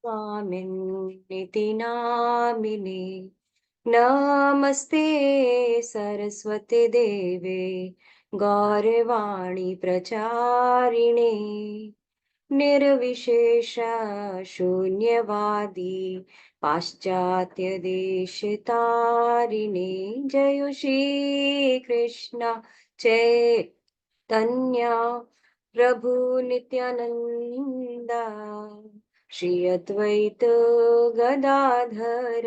स्वामिन्निति नामिने नमस्ते सरस्वती देवे गौरवाणी प्रचारिणे निर्विशेष शून्यवादी पाश्चात्य देश तारिणे जय श्री कृष्ण चैतन्य प्रभु नित्यानंदा श्री अद्वैत गदाधर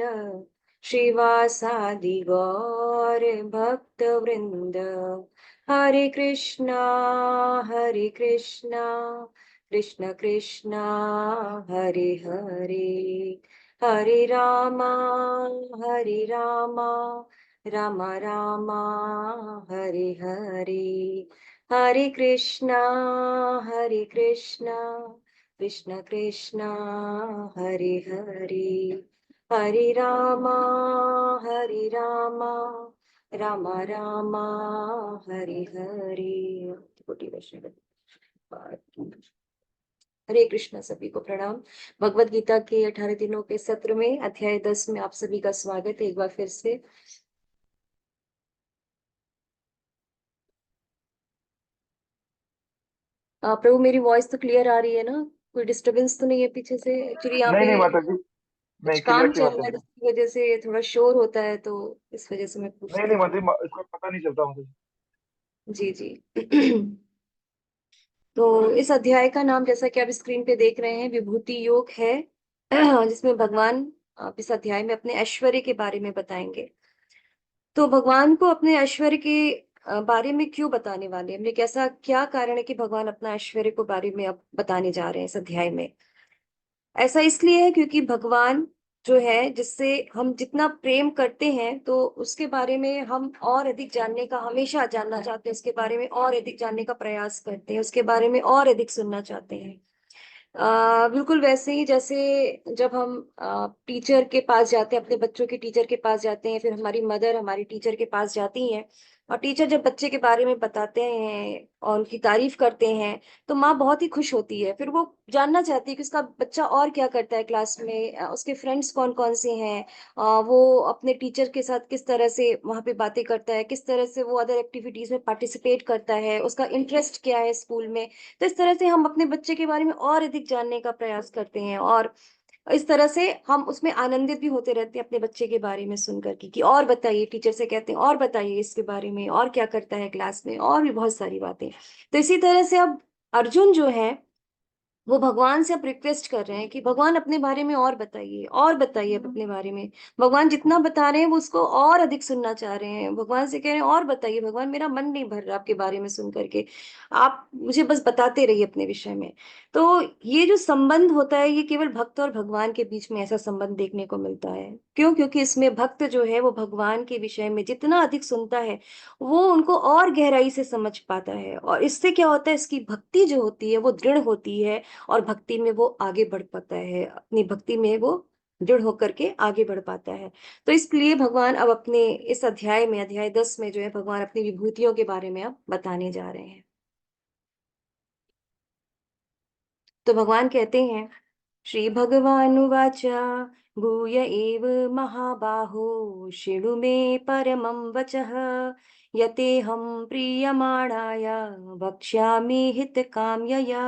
श्रीवासादि गौर भक्त वृंद हरे कृष्णा कृष्ण कृष्णा हरे हरे हरे रामा राम रामा हरे हरे हरे कृष्णा कृष्ण कृष्णा हरे हरे हरे रामा राम रामा हरे हरे। कोटि वैष्णव। हरे कृष्णा। सभी को प्रणाम। भगवत गीता के 18 दिनों के सत्र में अध्याय 10 में आप सभी का स्वागत है एक बार फिर से। प्रभु मेरी वॉइस तो क्लियर आ रही है ना? कोई डिस्टरबेंस तो नहीं है पीछे से? एक्चुअली यहाँ नहीं पे नहीं माता जी। कुछ नहीं, क्लियर काम सी चल बात रहा है है एकदम। जिसकी वजह से थोड़ा शोर होता है, तो इस वजह से मैं नहीं पूछती नहीं हूँ। माता जी, इसका पता नहीं चलता माता जी। जी जी। तो इस अध्याय का नाम, जैसा कि आप स्क्रीन पे देख रहे हैं, विभूति योग है। जिसमें भगवान इस अध्याय में अपने ऐश्वर्य के बारे में बताएंगे। तो भगवान को अपने ऐश्वर्य के बारे में क्यों बताने वाले हैं? हमने कैसा क्या कारण है कि भगवान अपना ऐश्वर्य को बारे में अब बताने जा रहे हैं इस अध्याय में? ऐसा इसलिए है क्योंकि भगवान जो है, जिससे हम जितना प्रेम करते हैं, तो उसके बारे में हम और अधिक जानने का, हमेशा जानना चाहते हैं, उसके बारे में और अधिक जानने का प्रयास करते हैं, उसके बारे में और अधिक सुनना चाहते हैं। बिल्कुल वैसे ही जैसे जब हम टीचर के पास जाते हैं, अपने बच्चों के टीचर के पास जाते हैं, फिर हमारी मदर हमारी टीचर के पास जाती हैं, और टीचर जब बच्चे के बारे में बताते हैं और उनकी तारीफ करते हैं, तो माँ बहुत ही खुश होती है। फिर वो जानना चाहती है कि उसका बच्चा और क्या करता है क्लास में, उसके फ्रेंड्स कौन कौन से हैं, वो अपने टीचर के साथ किस तरह से वहाँ पे बातें करता है, किस तरह से वो अदर एक्टिविटीज में पार्टिसिपेट करता है, उसका इंटरेस्ट क्या है स्कूल में। तो इस तरह से हम अपने बच्चे के बारे में और अधिक जानने का प्रयास करते हैं, और इस तरह से हम उसमें आनंदित भी होते रहते हैं अपने बच्चे के बारे में सुन करके कि और बताइए, टीचर से कहते हैं और बताइए इसके बारे में, और क्या करता है क्लास में, और भी बहुत सारी बातें। तो इसी तरह से अब अर्जुन जो है, वो भगवान से अब रिक्वेस्ट कर रहे हैं कि भगवान अपने बारे में और बताइए अब अपने बारे में। भगवान जितना बता रहे हैं वो उसको और अधिक सुनना चाह रहे हैं। भगवान से कह रहे हैं और बताइए भगवान, मेरा मन नहीं भर रहा आपके बारे में सुन करके, आप मुझे बस बताते रहिए अपने विषय में। तो ये जो संबंध होता है, ये केवल भक्त और भगवान के बीच में ऐसा संबंध देखने को मिलता है। क्यों? क्योंकि इसमें भक्त जो है वो भगवान के विषय में जितना अधिक सुनता है, वो उनको और गहराई से समझ पाता है, और इससे क्या होता है, इसकी भक्ति जो होती है वो दृढ़ होती है, और भक्ति में वो आगे बढ़ पाता है, अपनी भक्ति में वो दृढ़ होकर के आगे बढ़ पाता है। तो इसलिए भगवान अब अपने इस अध्याय में, अध्याय 10 में जो है, भगवान अपनी विभूतियों के बारे में अब बताने जा रहे हैं। तो भगवान कहते हैं, श्री भगवानुवाच भूय एव महाबाहो शृणु मे परमं वचः यतेऽहं प्रीयमाणाय वक्ष्यामि हितकाम्यया।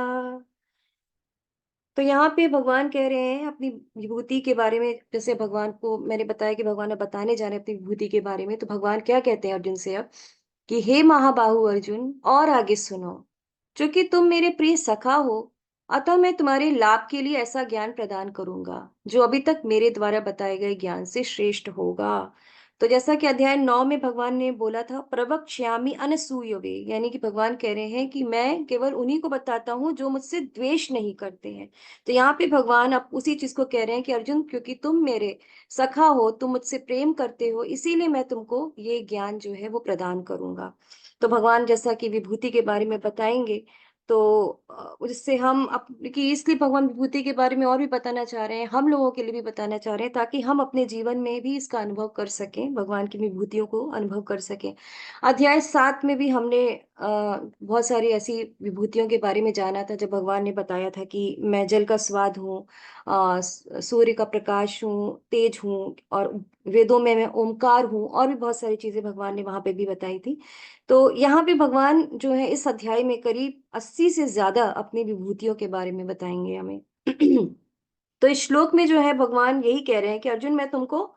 तो यहाँ पे भगवान कह रहे हैं अपनी विभूति के बारे में। जैसे भगवान को मैंने बताया कि भगवान अब बताने जा रहे हैं अपनी विभूति के बारे में, तो भगवान क्या कहते हैं अर्जुन से अब, कि हे महाबाहु अर्जुन, और आगे सुनो। चूंकि तुम मेरे प्रिय सखा हो, अतः मैं तुम्हारे लाभ के लिए ऐसा ज्ञान प्रदान करूंगा जो अभी तक मेरे द्वारा बताए गए ज्ञान से श्रेष्ठ होगा। तो जैसा कि अध्याय 9 में भगवान ने बोला था, प्रवक्ष्यामि अनसूयवे, यानी कि भगवान कह रहे हैं कि मैं केवल उन्हीं को बताता हूँ जो मुझसे द्वेष नहीं करते हैं। तो यहाँ पे भगवान अब उसी चीज को कह रहे हैं कि अर्जुन, क्योंकि तुम मेरे सखा हो, तुम मुझसे प्रेम करते हो, इसीलिए मैं तुमको ये ज्ञान जो है वो प्रदान करूंगा। तो भगवान जैसा कि विभूति के बारे में बताएंगे, तो जिससे हम कि इसलिए भगवान विभूति के बारे में और भी बताना चाह रहे हैं, हम लोगों के लिए भी बताना चाह रहे हैं, ताकि हम अपने जीवन में भी इसका अनुभव कर सकें, भगवान की विभूतियों को अनुभव कर सकें। अध्याय 7 में भी हमने बहुत सारी ऐसी विभूतियों के बारे में जाना था, जब भगवान ने बताया था कि मैं जल का स्वाद हूँ, सूर्य का प्रकाश हूँ, तेज हूँ, और वेदों में मैं ओमकार हूँ, और भी बहुत सारी चीजें भगवान ने वहां पे भी बताई थी। तो यहाँ पे भगवान जो है इस अध्याय में करीब 80 से ज्यादा अपनी विभूतियों के बारे में बताएंगे हमें। तो इस श्लोक में जो है भगवान यही कह रहे हैं कि अर्जुन, मैं तुमको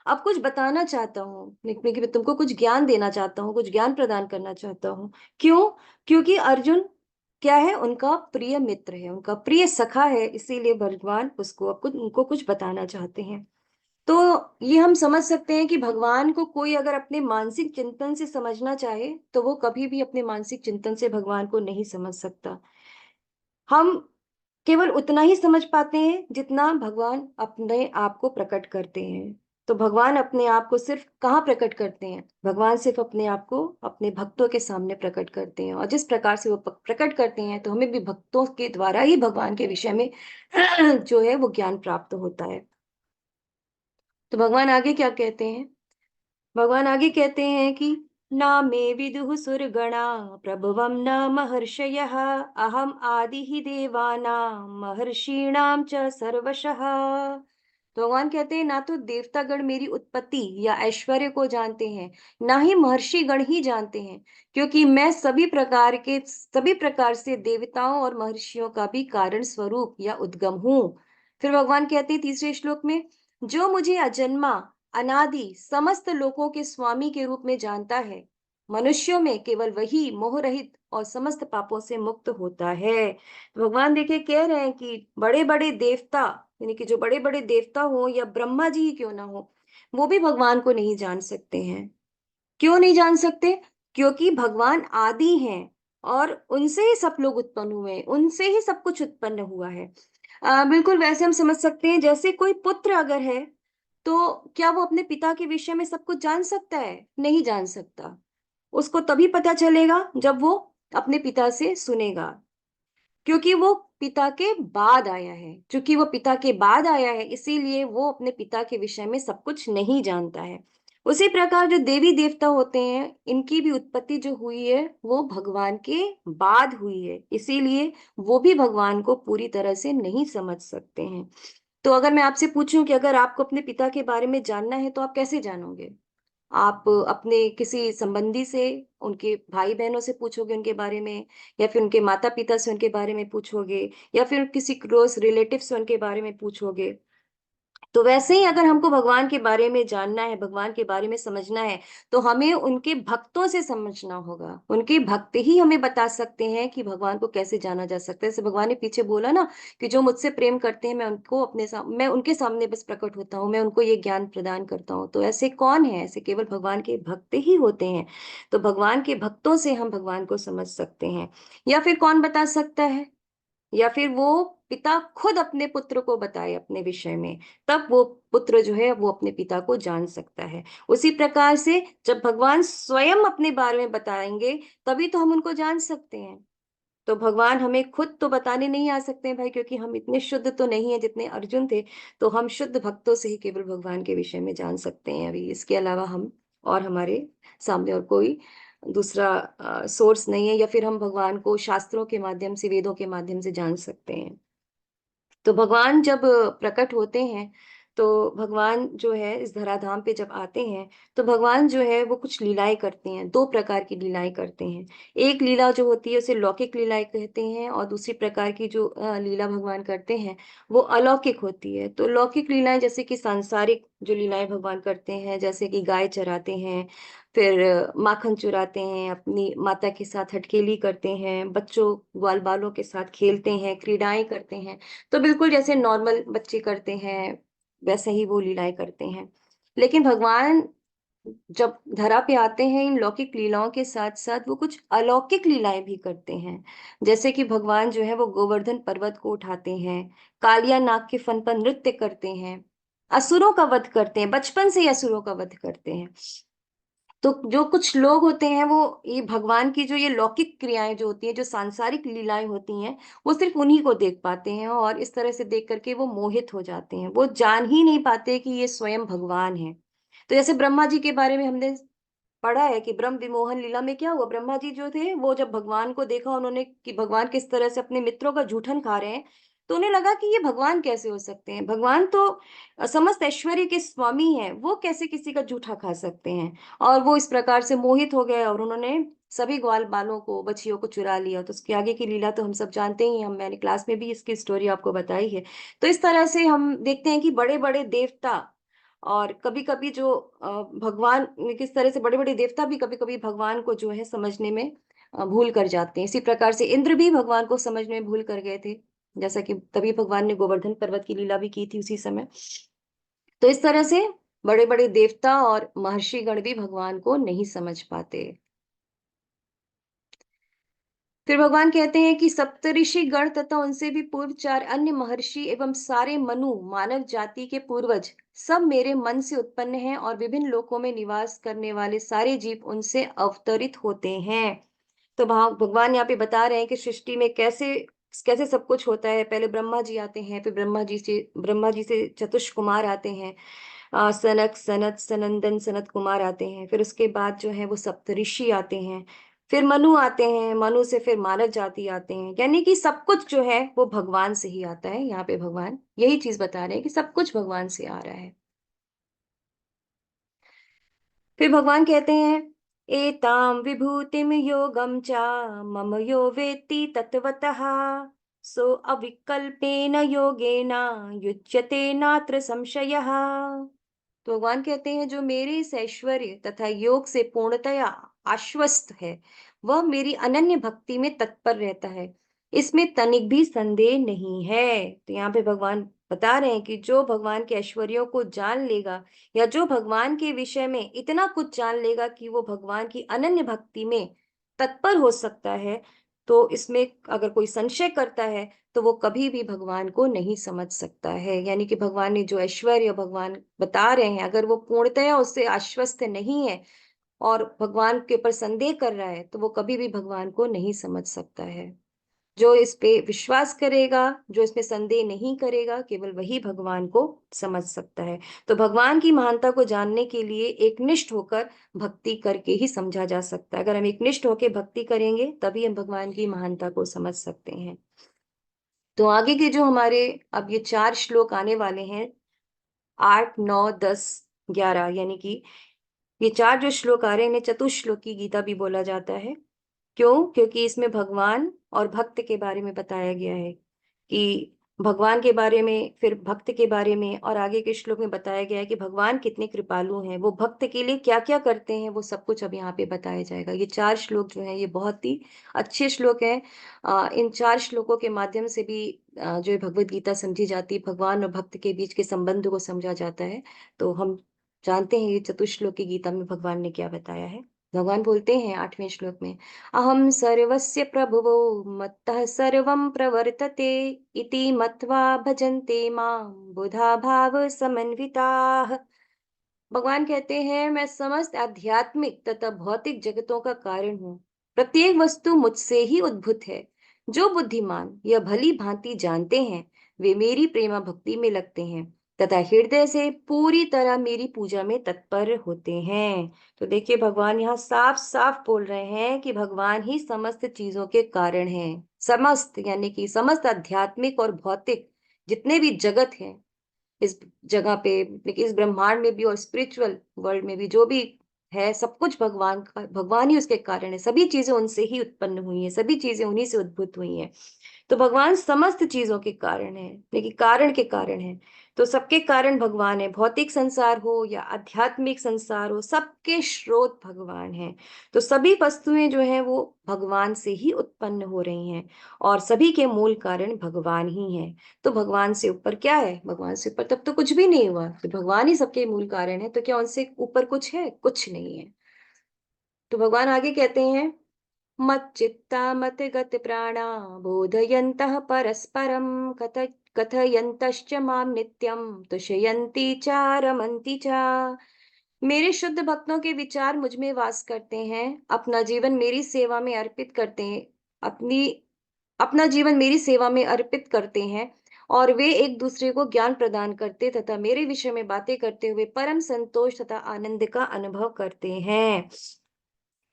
अब कुछ बताना चाहता हूँ, मैं तुमको कुछ ज्ञान देना चाहता हूँ, कुछ ज्ञान प्रदान करना चाहता हूँ। क्यों? क्योंकि अर्जुन क्या है, उनका प्रिय मित्र है, उनका प्रिय सखा है, इसीलिए भगवान उसको अब कुछ उनको कुछ बताना चाहते हैं। तो ये हम समझ सकते हैं कि भगवान को कोई अगर अपने मानसिक चिंतन से समझना चाहे तो वो कभी भी अपने मानसिक चिंतन से भगवान को नहीं समझ सकता। हम केवल उतना ही समझ पाते हैं जितना भगवान अपने आप को प्रकट करते हैं। तो भगवान अपने आप को सिर्फ कहाँ प्रकट करते हैं? भगवान सिर्फ अपने आप को अपने भक्तों के सामने प्रकट करते हैं, और जिस प्रकार से वो प्रकट करते हैं तो हमें भी भक्तों के द्वारा ही भगवान के विषय में जो है वो ज्ञान प्राप्त होता है। तो भगवान आगे क्या कहते हैं? भगवान आगे कहते हैं कि ना मे विदुः सुरगणा प्रभवं न महर्षयः अहम आदि ही देवानां महर्षीणां च सर्वशः। तो भगवान कहते हैं ना तो देवतागण मेरी उत्पत्ति या ऐश्वर्य को जानते हैं, ना ही महर्षि गण ही जानते हैं, क्योंकि मैं सभी प्रकार से देवताओं और महर्षियों का भी कारण स्वरूप या उद्गम हूँ। फिर भगवान कहते हैं तीसरे श्लोक में, जो मुझे अजन्मा अनादि समस्त लोकों के स्वामी के रूप में जानता है, मनुष्यों में केवल वही मोह रहित और समस्त पापों से मुक्त होता है। तो भगवान देखिए कह रहे हैं कि बड़े बड़े देवता, यानी कि जो बड़े बड़े देवता हो या ब्रह्मा जी ही क्यों ना हो, वो भी भगवान को नहीं जान सकते हैं। क्यों नहीं जान सकते? क्योंकि भगवान आदि हैं, और उनसे ही सब लोग उत्पन्न हुए हैं, उनसे ही सब कुछ उत्पन्न हुआ है। बिल्कुल वैसे हम समझ सकते हैं जैसे कोई पुत्र अगर है, तो क्या वो अपने पिता के विषय में सब कुछ जान सकता है? नहीं जान सकता। उसको तभी पता चलेगा जब वो अपने पिता से सुनेगा, क्योंकि वो पिता के बाद आया है। क्योंकि वो पिता के बाद आया है, इसीलिए वो अपने पिता के विषय में सब कुछ नहीं जानता है। उसी प्रकार जो देवी देवता होते हैं, इनकी भी उत्पत्ति जो हुई है वो भगवान के बाद हुई है, इसीलिए वो भी भगवान को पूरी तरह से नहीं समझ सकते हैं। तो अगर मैं आपसे पूछूं कि अगर आपको अपने पिता के बारे में जानना है तो आप कैसे जानोगे? आप अपने किसी संबंधी से, उनके भाई बहनों से पूछोगे उनके बारे में, या फिर उनके माता पिता से उनके बारे में पूछोगे, या फिर किसी क्लोज रिलेटिव से उनके बारे में पूछोगे। तो वैसे ही अगर हमको भगवान के बारे में जानना है, भगवान के बारे में समझना है, तो हमें उनके भक्तों से समझना होगा। उनके भक्त ही हमें बता सकते हैं कि भगवान को कैसे जाना जा सकता है। जैसे भगवान ने पीछे बोला ना कि जो मुझसे प्रेम करते हैं, मैं उनके सामने बस प्रकट होता हूँ, मैं उनको ये ज्ञान प्रदान करता हूँ। तो ऐसे कौन है? ऐसे केवल भगवान के भक्त ही होते हैं। तो भगवान के भक्तों से हम भगवान को समझ सकते हैं। या फिर कौन बता सकता है? या फिर वो पिता खुद अपने पुत्र को बताए अपने विषय में, तब वो पुत्र जो है वो अपने पिता को जान सकता है। उसी प्रकार से जब भगवान स्वयं अपने बारे में बताएंगे, तभी तो हम उनको जान सकते हैं। तो भगवान हमें खुद तो बताने नहीं आ सकते हैं भाई, क्योंकि हम इतने शुद्ध तो नहीं है जितने अर्जुन थे। तो हम शुद्ध भक्तों से ही केवल भगवान के विषय में जान सकते हैं। अभी इसके अलावा हम और हमारे सामने और कोई दूसरा सोर्स नहीं है, या फिर हम भगवान को शास्त्रों के माध्यम से, वेदों के माध्यम से जान सकते हैं। तो भगवान जब प्रकट होते हैं, तो भगवान जो है इस धराधाम पे जब आते हैं, तो भगवान जो है वो कुछ लीलाएं करते हैं। दो प्रकार की लीलाएं करते हैं। एक लीला जो होती है उसे लौकिक लीलाएं कहते हैं, और दूसरी प्रकार की जो लीला भगवान करते हैं वो अलौकिक होती है। तो लौकिक लीलाएं जैसे कि सांसारिक जो लीलाएं भगवान करते हैं, जैसे कि गाय चराते हैं, फिर माखन चुराते हैं, अपनी माता के साथ हठकेली करते हैं, बच्चों ग्वाल बालों के साथ खेलते हैं, क्रीड़ाएं करते हैं। तो बिल्कुल जैसे नॉर्मल बच्चे करते हैं, वैसे ही वो लीलाएं करते हैं। लेकिन भगवान जब धरा पे आते हैं, इन लौकिक लीलाओं के साथ साथ वो कुछ अलौकिक लीलाएं भी करते हैं। जैसे कि भगवान जो है वो गोवर्धन पर्वत को उठाते हैं, कालिया नाग के फन पर नृत्य करते हैं, असुरों का वध करते हैं, बचपन से ही असुरों का वध करते हैं। तो जो कुछ लोग होते हैं वो ये भगवान की जो ये लौकिक क्रियाएं जो होती हैं, जो सांसारिक लीलाएं होती हैं, वो सिर्फ उन्हीं को देख पाते हैं, और इस तरह से देख करके वो मोहित हो जाते हैं। वो जान ही नहीं पाते कि ये स्वयं भगवान है। तो जैसे ब्रह्मा जी के बारे में हमने पढ़ा है कि ब्रह्म विमोहन लीला में क्या हुआ, ब्रह्मा जी जो थे वो जब भगवान को देखा उन्होंने कि भगवान किस तरह से अपने मित्रों का जूठन खा रहे हैं, तो उन्हें लगा कि ये भगवान कैसे हो सकते हैं, भगवान तो समस्त ऐश्वर्य के स्वामी हैं, वो कैसे किसी का जूठा खा सकते हैं। और वो इस प्रकार से मोहित हो गए और उन्होंने सभी ग्वाल बालों को, बछियों को चुरा लिया। तो उसके आगे की लीला तो हम सब जानते ही हैं, हम मैंने क्लास में भी इसकी स्टोरी आपको बताई है। तो इस तरह से हम देखते हैं कि बड़े बड़े देवता और कभी कभी जो भगवान, किस तरह से बड़े बड़े देवता भी कभी कभी भगवान को जो है समझने में भूल कर जाते हैं। इसी प्रकार से इंद्र भी भगवान को समझने में भूल कर गए थे, जैसा कि तभी भगवान ने गोवर्धन पर्वत की लीला भी की थी उसी समय। तो इस तरह से बड़े बड़े देवता और महर्षि गण भी भगवान को नहीं समझ पाते। फिर भगवान कहते हैं कि सप्तऋषि गण तथा उनसे भी पूर्व 4 अन्य महर्षि एवं सारे मनु मानव जाति के पूर्वज सब मेरे मन से उत्पन्न हैं और विभिन्न लोकों में निवास करने वाले सारे जीव उनसे अवतरित होते हैं। तो भगवान यहाँ पे बता रहे हैं कि सृष्टि में कैसे कैसे सब कुछ होता है। पहले ब्रह्मा जी आते हैं, फिर ब्रह्मा जी से चतुष कुमार आते हैं, सनक सनत सनंदन सनत कुमार आते हैं। फिर उसके बाद जो है वो सप्तऋषि आते हैं, फिर मनु आते हैं, मनु से फिर मानव जाति आते हैं। यानी कि सब कुछ जो है वो भगवान से ही आता है। यहाँ पे भगवान यही चीज बता रहे हैं कि सब कुछ भगवान से आ रहा है। फिर भगवान कहते हैं एताम विभूतिम योगम चा मम यो वेत्ति तत्वतः सो अविकल्पेन योगेन युज्यते नात्र संशयः। तो भगवान कहते हैं जो मेरे इस ऐश्वर्य तथा योग से पूर्णतया आश्वस्त है, वह मेरी अनन्य भक्ति में तत्पर रहता है, इसमें तनिक भी संदेह नहीं है। तो यहाँ पे भगवान बता रहे हैं कि जो भगवान के ऐश्वर्यों को जान लेगा या जो भगवान के विषय में इतना कुछ जान लेगा कि वो भगवान की अनन्य भक्ति में तत्पर हो सकता है, तो इसमें अगर कोई संशय करता है तो वो कभी भी भगवान को नहीं समझ सकता है। यानी कि भगवान ने जो ऐश्वर्य भगवान बता रहे हैं, अगर वो पूर्णतया उससे आश्वस्त नहीं है और भगवान के ऊपर संदेह कर रहा है, तो वो कभी भी भगवान को नहीं समझ सकता है। जो इस पे विश्वास करेगा, जो इसमें संदेह नहीं करेगा, केवल वही भगवान को समझ सकता है। तो भगवान की महानता को जानने के लिए एकनिष्ठ होकर भक्ति करके ही समझा जा सकता है। अगर हम एकनिष्ठ होकर भक्ति करेंगे तभी हम भगवान की महानता को समझ सकते हैं। तो आगे के जो हमारे अब ये 4 श्लोक आने वाले हैं, 8, 9, 10, 11, यानी कि ये 4 जो श्लोक आ रहे हैं इन्हें चतुश्लोक की गीता भी बोला जाता है। क्यों? क्योंकि इसमें भगवान और भक्त के बारे में बताया गया है कि भगवान के बारे में, फिर भक्त के बारे में, और आगे के श्लोक में बताया गया है कि भगवान कितने कृपालु हैं, वो भक्त के लिए क्या क्या करते हैं, वो सब कुछ अब यहाँ पे बताया जाएगा। ये 4 श्लोक जो है ये बहुत ही अच्छे श्लोक हैं। इन 4 श्लोकों के माध्यम से भी जो है भगवत गीता समझी जाती है, भगवान और भक्त के बीच के संबंध को समझा जाता है। तो हम जानते हैं ये चतुश्लोक की गीता में भगवान ने क्या बताया है। भगवान बोलते हैं 8वें श्लोक में, अहम सर्वस्य प्रभुवो मत्तः सर्वं प्रवर्तते इति मत्वा भजन्ते मां बुधा भाव समन्विताः। भगवान कहते हैं मैं समस्त आध्यात्मिक तथा भौतिक जगतों का कारण हूँ, प्रत्येक वस्तु मुझसे ही उद्भूत है। जो बुद्धिमान यह भली भांति जानते हैं वे मेरी प्रेमा भक्ति में लगते हैं तथा हृदय से पूरी तरह मेरी पूजा में तत्पर होते हैं। तो देखिए भगवान यहाँ साफ साफ बोल रहे हैं कि भगवान ही समस्त चीजों के कारण हैं। समस्त यानी कि समस्त आध्यात्मिक और भौतिक जितने भी जगत हैं इस जगह पे, लेकिन इस ब्रह्मांड में भी और स्पिरिचुअल वर्ल्ड में भी जो भी है, सब कुछ भगवान का, भगवान ही उसके कारण है। सभी चीजें उनसे ही उत्पन्न हुई हैं, सभी चीजें उन्हीं से उद्भूत हुई हैं। तो भगवान समस्त चीजों के कारण है, लेकिन कारण के कारण है। तो सबके कारण भगवान है, भौतिक संसार हो या आध्यात्मिक संसार हो, सबके स्रोत भगवान है। तो सभी वस्तुएं जो है वो भगवान से ही उत्पन्न हो रही हैं और सभी के मूल कारण भगवान ही हैं। तो भगवान से ऊपर क्या है? भगवान से ऊपर तब तो कुछ भी नहीं हुआ। तो भगवान ही सबके मूल कारण है, तो क्या उनसे ऊपर कुछ है? कुछ नहीं है। तो भगवान आगे कहते हैं मच्चित्ता मतिगत प्राणा बोधयन्तः परस्परं कथयन्तश्च मां नित्यं तुष्यन्ति च रमन्ति च। मेरे शुद्ध भक्तों के विचार मुझ में वास करते हैं, अपना जीवन मेरी सेवा में अर्पित करते हैं, अपनी अपना जीवन मेरी सेवा में अर्पित करते हैं और वे एक दूसरे को ज्ञान प्रदान करते तथा मेरे विषय में बातें करते हुए परम संतोष तथा आनंद का अनुभव करते हैं।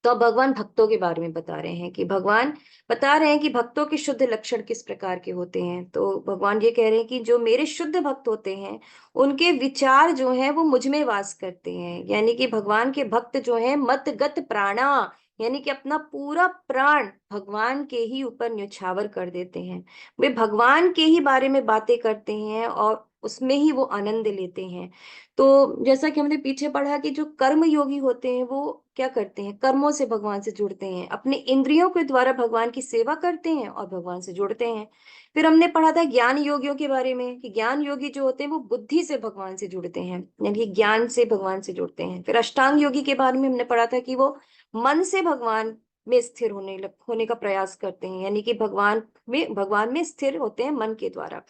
तो अब भगवान भक्तों के बारे में बता रहे हैं कि भगवान बता रहे हैं कि भक्तों के शुद्ध लक्षण किस प्रकार के होते हैं। तो भगवान ये कह रहे हैं कि जो मेरे शुद्ध भक्त होते हैं उनके विचार जो हैं वो मुझ में वास करते हैं। यानी कि भगवान के भक्त जो हैं मतगत प्राणा, यानी कि अपना पूरा प्राण भगवान के ही ऊपर न्यौछावर कर देते हैं। वे भगवान के ही बारे में बातें करते हैं और उसमें ही वो आनंद लेते हैं। तो जैसा कि हमने पीछे पढ़ा कि जो कर्म योगी होते हैं वो क्या करते हैं, कर्मों से भगवान से जुड़ते हैं, अपने इंद्रियों के द्वारा भगवान की सेवा करते हैं और भगवान से जुड़ते हैं। फिर हमने पढ़ा था ज्ञान योगियों के बारे में कि ज्ञान योगी जो होते हैं वो बुद्धि से भगवान से जुड़ते हैं, यानी कि ज्ञान से भगवान से जुड़ते हैं। फिर अष्टांग योगी के बारे में हमने पढ़ा था कि वो मन से भगवान में स्थिर होने का प्रयास करते हैं, यानी कि भगवान में स्थिर होते हैं मन के द्वारा।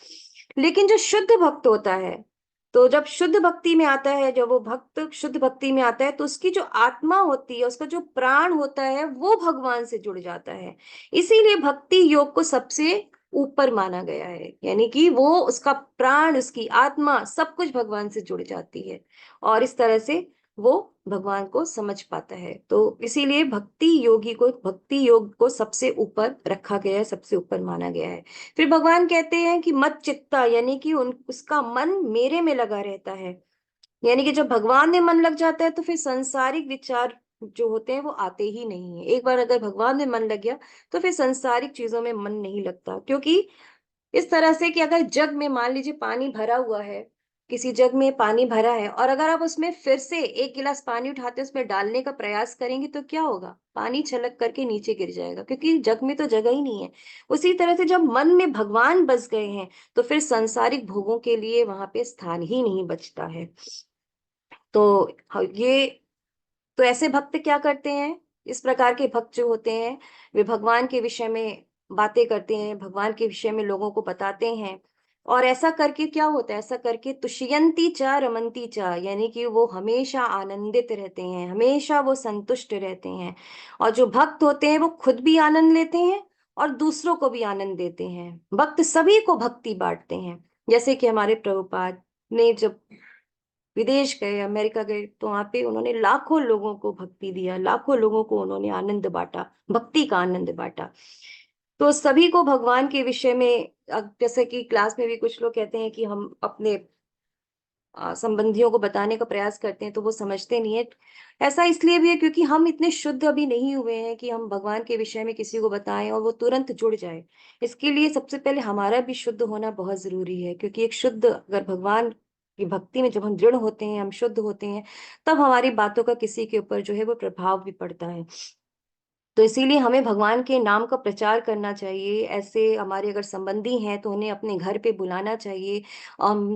लेकिन जो शुद्ध भक्त होता है, तो जब शुद्ध भक्ति में आता है, जब वो भक्त शुद्ध भक्ति में आता है तो उसकी जो आत्मा होती है, उसका जो प्राण होता है वो भगवान से जुड़ जाता है। इसीलिए भक्ति योग को सबसे ऊपर माना गया है, यानी कि वो उसका प्राण, उसकी आत्मा सब कुछ भगवान से जुड़ जाती है और इस तरह से वो भगवान को समझ पाता है। तो इसीलिए भक्ति योग को सबसे ऊपर रखा गया है, सबसे ऊपर माना गया है। फिर भगवान कहते हैं कि मत चित्ता, यानी कि उसका मन मेरे में लगा रहता है। यानी कि जब भगवान में मन लग जाता है तो फिर सांसारिक विचार जो होते हैं वो आते ही नहीं है। एक बार अगर भगवान में मन लग गया तो फिर सांसारिक चीजों में मन नहीं लगता, क्योंकि इस तरह से कि अगर जग में मान लीजिए पानी भरा हुआ है, किसी जग में पानी भरा है और अगर आप उसमें फिर से एक गिलास पानी उठाते उसमें डालने का प्रयास करेंगे तो क्या होगा, पानी छलक करके नीचे गिर जाएगा, क्योंकि जग में तो जगह ही नहीं है। उसी तरह से जब मन में भगवान बस गए हैं तो फिर सांसारिक भोगों के लिए वहां पे स्थान ही नहीं बचता है। तो ये तो ऐसे भक्त क्या करते हैं, इस प्रकार के भक्त जो होते हैं वे भगवान के विषय में बातें करते हैं, भगवान के विषय में लोगों को बताते हैं। और ऐसा करके क्या होता है, ऐसा करके तुष्यंती च रमंती च, यानी कि वो हमेशा आनंदित रहते हैं, हमेशा वो संतुष्ट रहते हैं। और जो भक्त होते हैं वो खुद भी आनंद लेते हैं और दूसरों को भी आनंद देते हैं। भक्त सभी को भक्ति बांटते हैं। जैसे कि हमारे प्रभुपाद ने जब विदेश गए, अमेरिका गए, तो वहां पे उन्होंने लाखों लोगों को भक्ति दिया, लाखों लोगं को उन्होंने आनंद बांटा, भक्ति का आनंद बांटा। तो सभी को भगवान के विषय में जैसे कि क्लास में भी कुछ लोग कहते हैं कि हम अपने संबंधियों को बताने का प्रयास करते हैं तो वो समझते नहीं है। ऐसा इसलिए भी है क्योंकि हम इतने शुद्ध अभी नहीं हुए हैं कि हम भगवान के विषय में किसी को बताएं और वो तुरंत जुड़ जाए। इसके लिए सबसे पहले हमारा भी शुद्ध होना बहुत जरूरी है, क्योंकि एक शुद्ध अगर भगवान की भक्ति में जब हम दृढ़ होते हैं, हम शुद्ध होते हैं, तब हमारी बातों का किसी के ऊपर जो है वो प्रभाव भी पड़ता है। तो इसीलिए हमें भगवान के नाम का प्रचार करना चाहिए। ऐसे हमारे अगर संबंधी हैं तो उन्हें अपने घर पे बुलाना चाहिए,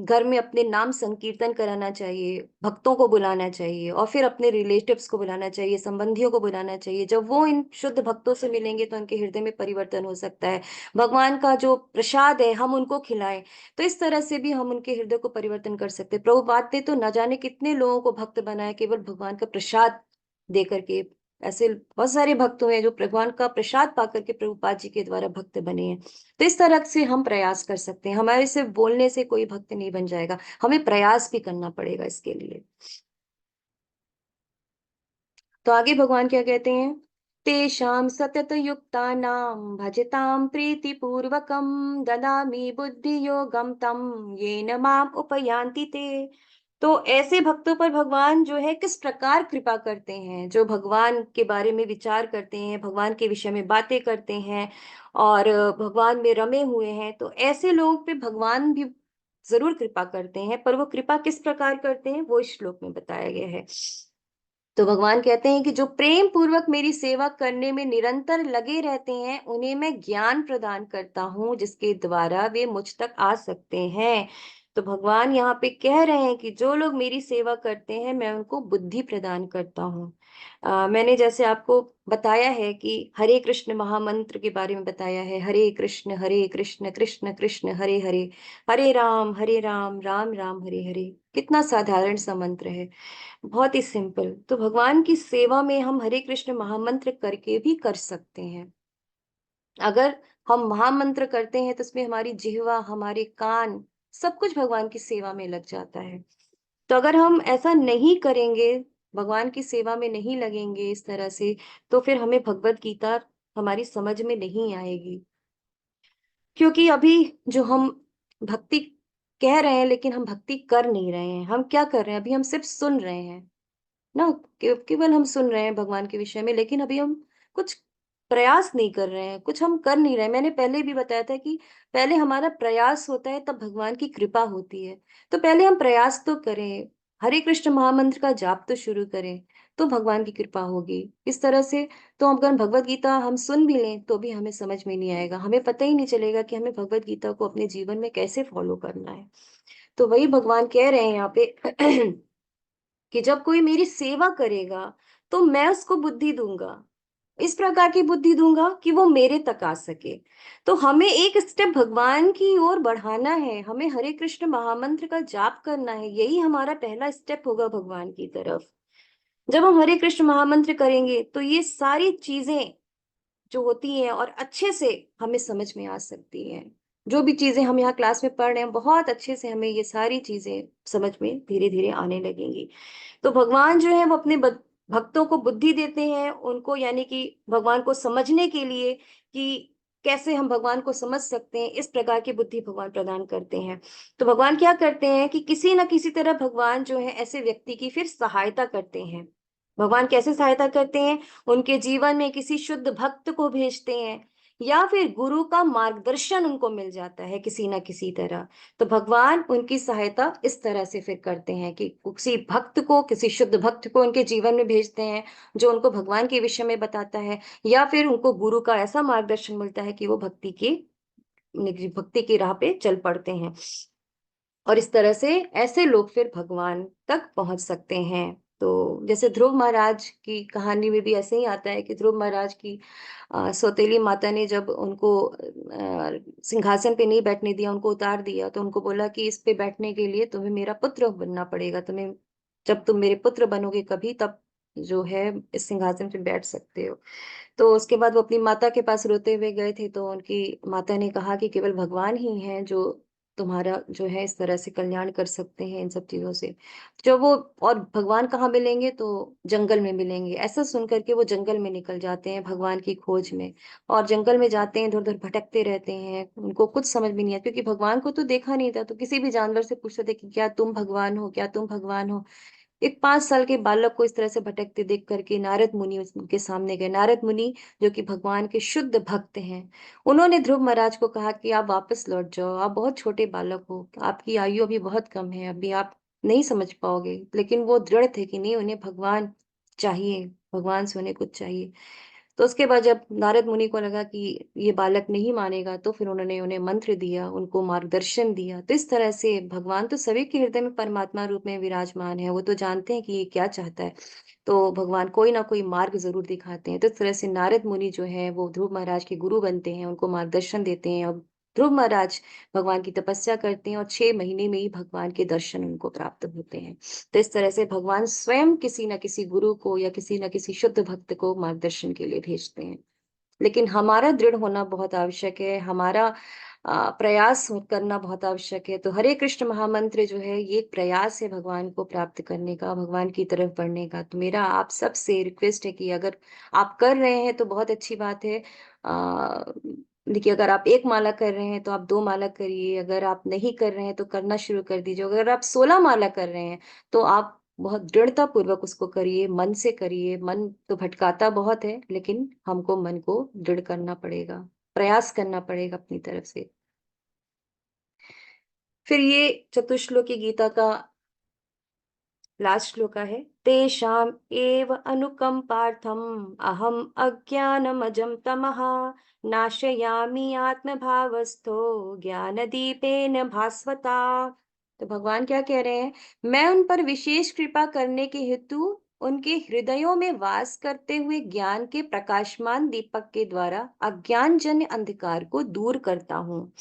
घर में अपने नाम संकीर्तन कराना चाहिए, भक्तों को बुलाना चाहिए और फिर अपने रिलेटिव्स को बुलाना चाहिए, संबंधियों को बुलाना चाहिए। जब वो इन शुद्ध भक्तों से मिलेंगे तो उनके हृदय में परिवर्तन हो सकता है। भगवान का जो प्रसाद है हम उनको खिलाएं, तो इस तरह से भी हम उनके हृदय को परिवर्तन कर सकते हैं। प्रभुपाद ने तो न जाने कितने लोगों को भक्त बनाया केवल भगवान का प्रसाद दे करके। ऐसे बहुत सारे भक्त हुए हैं जो भगवान का प्रसाद पाकर के प्रभुपाद जी के द्वारा भक्त बने हैं। तो इस तरह से हम प्रयास कर सकते हैं, हमारे सिर्फ बोलने से कोई भक्त नहीं बन जाएगा, हमें प्रयास भी करना पड़ेगा इसके लिए। तो आगे भगवान क्या कहते हैं, तेषां सतत युक्तानां भजतां प्रीति पूर्वकं ददामि बुद्धि योगम तम येन माम उपयान्ति ते। तो ऐसे भक्तों पर भगवान जो है किस प्रकार कृपा करते हैं, जो भगवान के बारे में विचार करते हैं, भगवान के विषय में बातें करते हैं और भगवान में रमे हुए हैं, तो ऐसे लोगों पे भगवान भी जरूर कृपा करते हैं। पर वो कृपा किस प्रकार करते हैं वो इस श्लोक में बताया गया है। तो भगवान कहते हैं कि जो प्रेम पूर्वक मेरी सेवा करने में निरंतर लगे रहते हैं उन्हें मैं ज्ञान प्रदान करता हूँ जिसके द्वारा वे मुझ तक आ सकते हैं। तो भगवान यहाँ पे कह रहे हैं कि जो लोग मेरी सेवा करते हैं मैं उनको बुद्धि प्रदान करता हूँ। मैंने जैसे आपको बताया है कि हरे कृष्ण महामंत्र के बारे में बताया है, हरे कृष्ण कृष्ण कृष्ण हरे हरे, हरे राम राम राम हरे हरे। कितना साधारण सा मंत्र है, बहुत ही सिंपल। तो भगवान की सेवा में हम हरे कृष्ण महामंत्र करके भी कर सकते हैं। अगर हम महामंत्र करते हैं तो उसमें हमारी जिह्वा, हमारे कान, सब कुछ भगवान की सेवा में लग जाता है। तो अगर हम ऐसा नहीं करेंगे, भगवान की सेवा में नहीं लगेंगे इस तरह से, तो फिर हमें भगवत गीता हमारी समझ में नहीं आएगी। क्योंकि अभी जो हम भक्ति कह रहे हैं, लेकिन हम भक्ति कर नहीं रहे हैं। हम क्या कर रहे हैं? अभी हम सिर्फ सुन रहे हैं ना, केवल हम सुन रहे हैं भगवान के विषय में, लेकिन अभी हम कुछ प्रयास नहीं कर रहे हैं, कुछ हम कर नहीं रहे हैं। मैंने पहले भी बताया था कि पहले हमारा प्रयास होता है, तब भगवान की कृपा होती है। तो पहले हम प्रयास तो करें, हरे कृष्ण महामंत्र का जाप तो शुरू करें, तो भगवान की कृपा होगी। इस तरह से तो अगर भगवत गीता हम सुन भी लें, तो भी हमें समझ में नहीं आएगा, हमें पता ही नहीं चलेगा कि हमें भगवत गीता को अपने जीवन में कैसे फॉलो करना है। तो वही भगवान कह रहे हैं यहाँ पे कि जब कोई मेरी सेवा करेगा, तो मैं उसको बुद्धि दूंगा, इस प्रकार की बुद्धि दूंगा कि वो मेरे तक आ सके। तो हमें एक स्टेप भगवान की ओर बढ़ाना है, हमें हरे कृष्ण महामंत्र का जाप करना है, यही हमारा पहला स्टेप होगा भगवान की तरफ। जब हम हरे कृष्ण महामंत्र करेंगे, तो ये सारी चीजें जो होती हैं और अच्छे से हमें समझ में आ सकती हैं। जो भी चीजें हम यहाँ क्लास में पढ़ रहे हैं, बहुत अच्छे से हमें ये सारी चीजें समझ में धीरे धीरे आने लगेंगी। तो भगवान जो है वो अपने भक्तों को बुद्धि देते हैं, उनको यानी कि भगवान को समझने के लिए कि कैसे हम भगवान को समझ सकते हैं, इस प्रकार की बुद्धि भगवान प्रदान करते हैं। तो भगवान क्या करते हैं कि किसी न किसी तरह भगवान जो है ऐसे व्यक्ति की फिर सहायता करते हैं। भगवान कैसे सहायता करते हैं? उनके जीवन में किसी शुद्ध भक्त को भेजते हैं, या फिर गुरु का मार्गदर्शन उनको मिल जाता है किसी ना किसी तरह। तो भगवान उनकी सहायता इस तरह से फिर करते हैं कि किसी भक्त को, किसी शुद्ध भक्त को उनके जीवन में भेजते हैं, जो उनको भगवान के विषय में बताता है, या फिर उनको गुरु का ऐसा मार्गदर्शन मिलता है कि वो भक्ति की राह पे चल पड़ते हैं। और इस तरह से ऐसे लोग फिर भगवान तक पहुंच सकते हैं। तो जैसे ध्रुव महाराज की कहानी में भी ऐसे ही आता है कि ध्रुव महाराज की सौतेली माता ने जब उनको सिंहासन पे नहीं बैठने दिया, उनको उतार दिया, तो उनको बोला कि इस पे बैठने के लिए तुम्हें मेरा पुत्र बनना पड़ेगा, तुम्हें, जब तुम मेरे पुत्र बनोगे कभी, तब जो है इस सिंहासन पे बैठ सकते हो। तो उसके बाद वो अपनी माता के पास रोते हुए गए थे, तो उनकी माता ने कहा कि केवल भगवान ही हैं जो तुम्हारा जो है इस तरह से कल्याण कर सकते हैं इन सब चीजों से। जब वो, और भगवान कहाँ मिलेंगे? तो जंगल में मिलेंगे। ऐसा सुन करके वो जंगल में निकल जाते हैं भगवान की खोज में, और जंगल में जाते हैं, इधर उधर भटकते रहते हैं, उनको कुछ समझ में नहीं आता, क्योंकि भगवान को तो देखा नहीं था। तो किसी भी जानवर से पूछते थे कि क्या तुम भगवान हो, क्या तुम भगवान हो? एक 5 साल के बालक को इस तरह से भटकते देख करके नारद मुनि उसके सामने गए। नारद मुनि जो कि भगवान के शुद्ध भक्त हैं, उन्होंने ध्रुव महाराज को कहा कि आप वापस लौट जाओ, आप बहुत छोटे बालक हो, आपकी आयु अभी बहुत कम है, अभी आप नहीं समझ पाओगे। लेकिन वो दृढ़ थे कि नहीं, उन्हें भगवान चाहिए, भगवान से उन्हें कुछ चाहिए। तो उसके बाद जब नारद मुनि को लगा कि ये बालक नहीं मानेगा, तो फिर उन्होंने उन्हें मंत्र दिया, उनको मार्गदर्शन दिया। तो इस तरह से भगवान तो सभी के हृदय में परमात्मा रूप में विराजमान है, वो तो जानते हैं कि ये क्या चाहता है। तो भगवान कोई ना कोई मार्ग जरूर दिखाते हैं। तो इस तरह से नारद मुनि जो है वो ध्रुव महाराज के गुरु बनते हैं, उनको मार्गदर्शन देते हैं, और ध्रुव महाराज भगवान की तपस्या करते हैं, और 6 महीने में ही भगवान के दर्शन उनको प्राप्त होते हैं। तो इस तरह से भगवान स्वयं किसी न किसी गुरु को या किसी न किसी शुद्ध भक्त को मार्गदर्शन के लिए भेजते हैं। लेकिन हमारा दृढ़ होना बहुत आवश्यक है, हमारा प्रयास करना बहुत आवश्यक है। तो हरे कृष्ण महामंत्र जो है ये एक प्रयास है भगवान को प्राप्त करने का, भगवान की तरफ बढ़ने का। तो मेरा आप सबसे रिक्वेस्ट है कि अगर आप कर रहे हैं तो बहुत अच्छी बात है। आ, देखिए, अगर आप एक माला कर रहे हैं तो आप 2 माला करिए, अगर आप नहीं कर रहे हैं तो करना शुरू कर दीजिए। अगर आप 16 माला कर रहे हैं तो आप बहुत दृढ़ता पूर्वक उसको करिए, मन से करिए। मन तो भटकाता बहुत है, लेकिन हमको मन को दृढ़ करना पड़ेगा, प्रयास करना पड़ेगा अपनी तरफ से। फिर ये चतुश्लोकी गीता का लास्ट श्लोका है, तेषाम एव अनुकंपार्थम अहम अज्ञानमजं तमः नाशयामि आत्मभावस्थो ज्ञान दीपेन भास्वता। तो भगवान क्या कह रहे हैं? मैं उन पर विशेष कृपा करने के हेतु उनके हृदयों में वास करते हुए ज्ञान के प्रकाशमान दीपक के द्वारा अज्ञान जन्य अंधकार को दूर करता हूँ।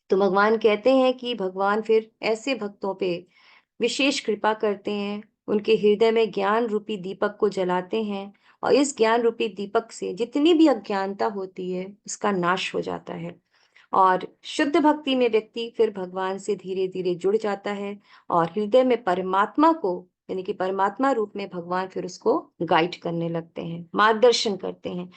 तो भगवान कहते हैं कि भगवान फिर ऐसे भक्तों पे विशेष कृपा करते हैं, उनके हृदय में ज्ञान रूपी दीपक को जलाते हैं, और इस ज्ञान रूपी दीपक से जितनी भी अज्ञानता होती है उसका नाश हो जाता है। और शुद्ध भक्ति में व्यक्ति फिर भगवान से धीरे धीरे जुड़ जाता है और हृदय में परमात्मा को, यानी कि परमात्मा रूप में भगवान फिर उसको गाइड करने लगते हैं, मार्गदर्शन करते हैं।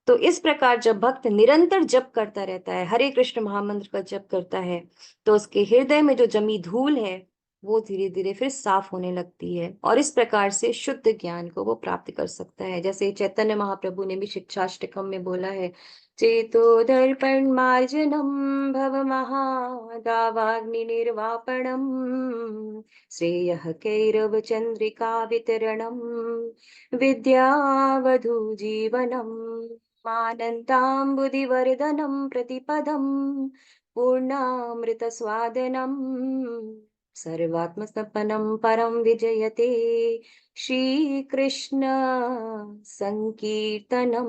तो इस प्रकार जब भक्त निरंतर जप करता रहता है, हरे कृष्ण महामंत्र का जप करता है, तो उसके हृदय में जो जमी धूल है वो धीरे धीरे फिर साफ होने लगती है और इस प्रकार से शुद्ध ज्ञान को वो प्राप्त कर सकता है। जैसे चैतन्य महाप्रभु ने भी शिक्षाष्टकम में बोला है, चेतो दर्पण मार्जनम भव महादावाग्नि निर्वापणम श्रेयः कैरव चंद्रिका वितरणम विद्यावधू जीवनम आनन्दाम्बुधिवर्धनं प्रतिपदं पूर्णामृतस्वादनं सर्वात्मसपनं परं विजयते श्रीकृष्ण संकीर्तनम।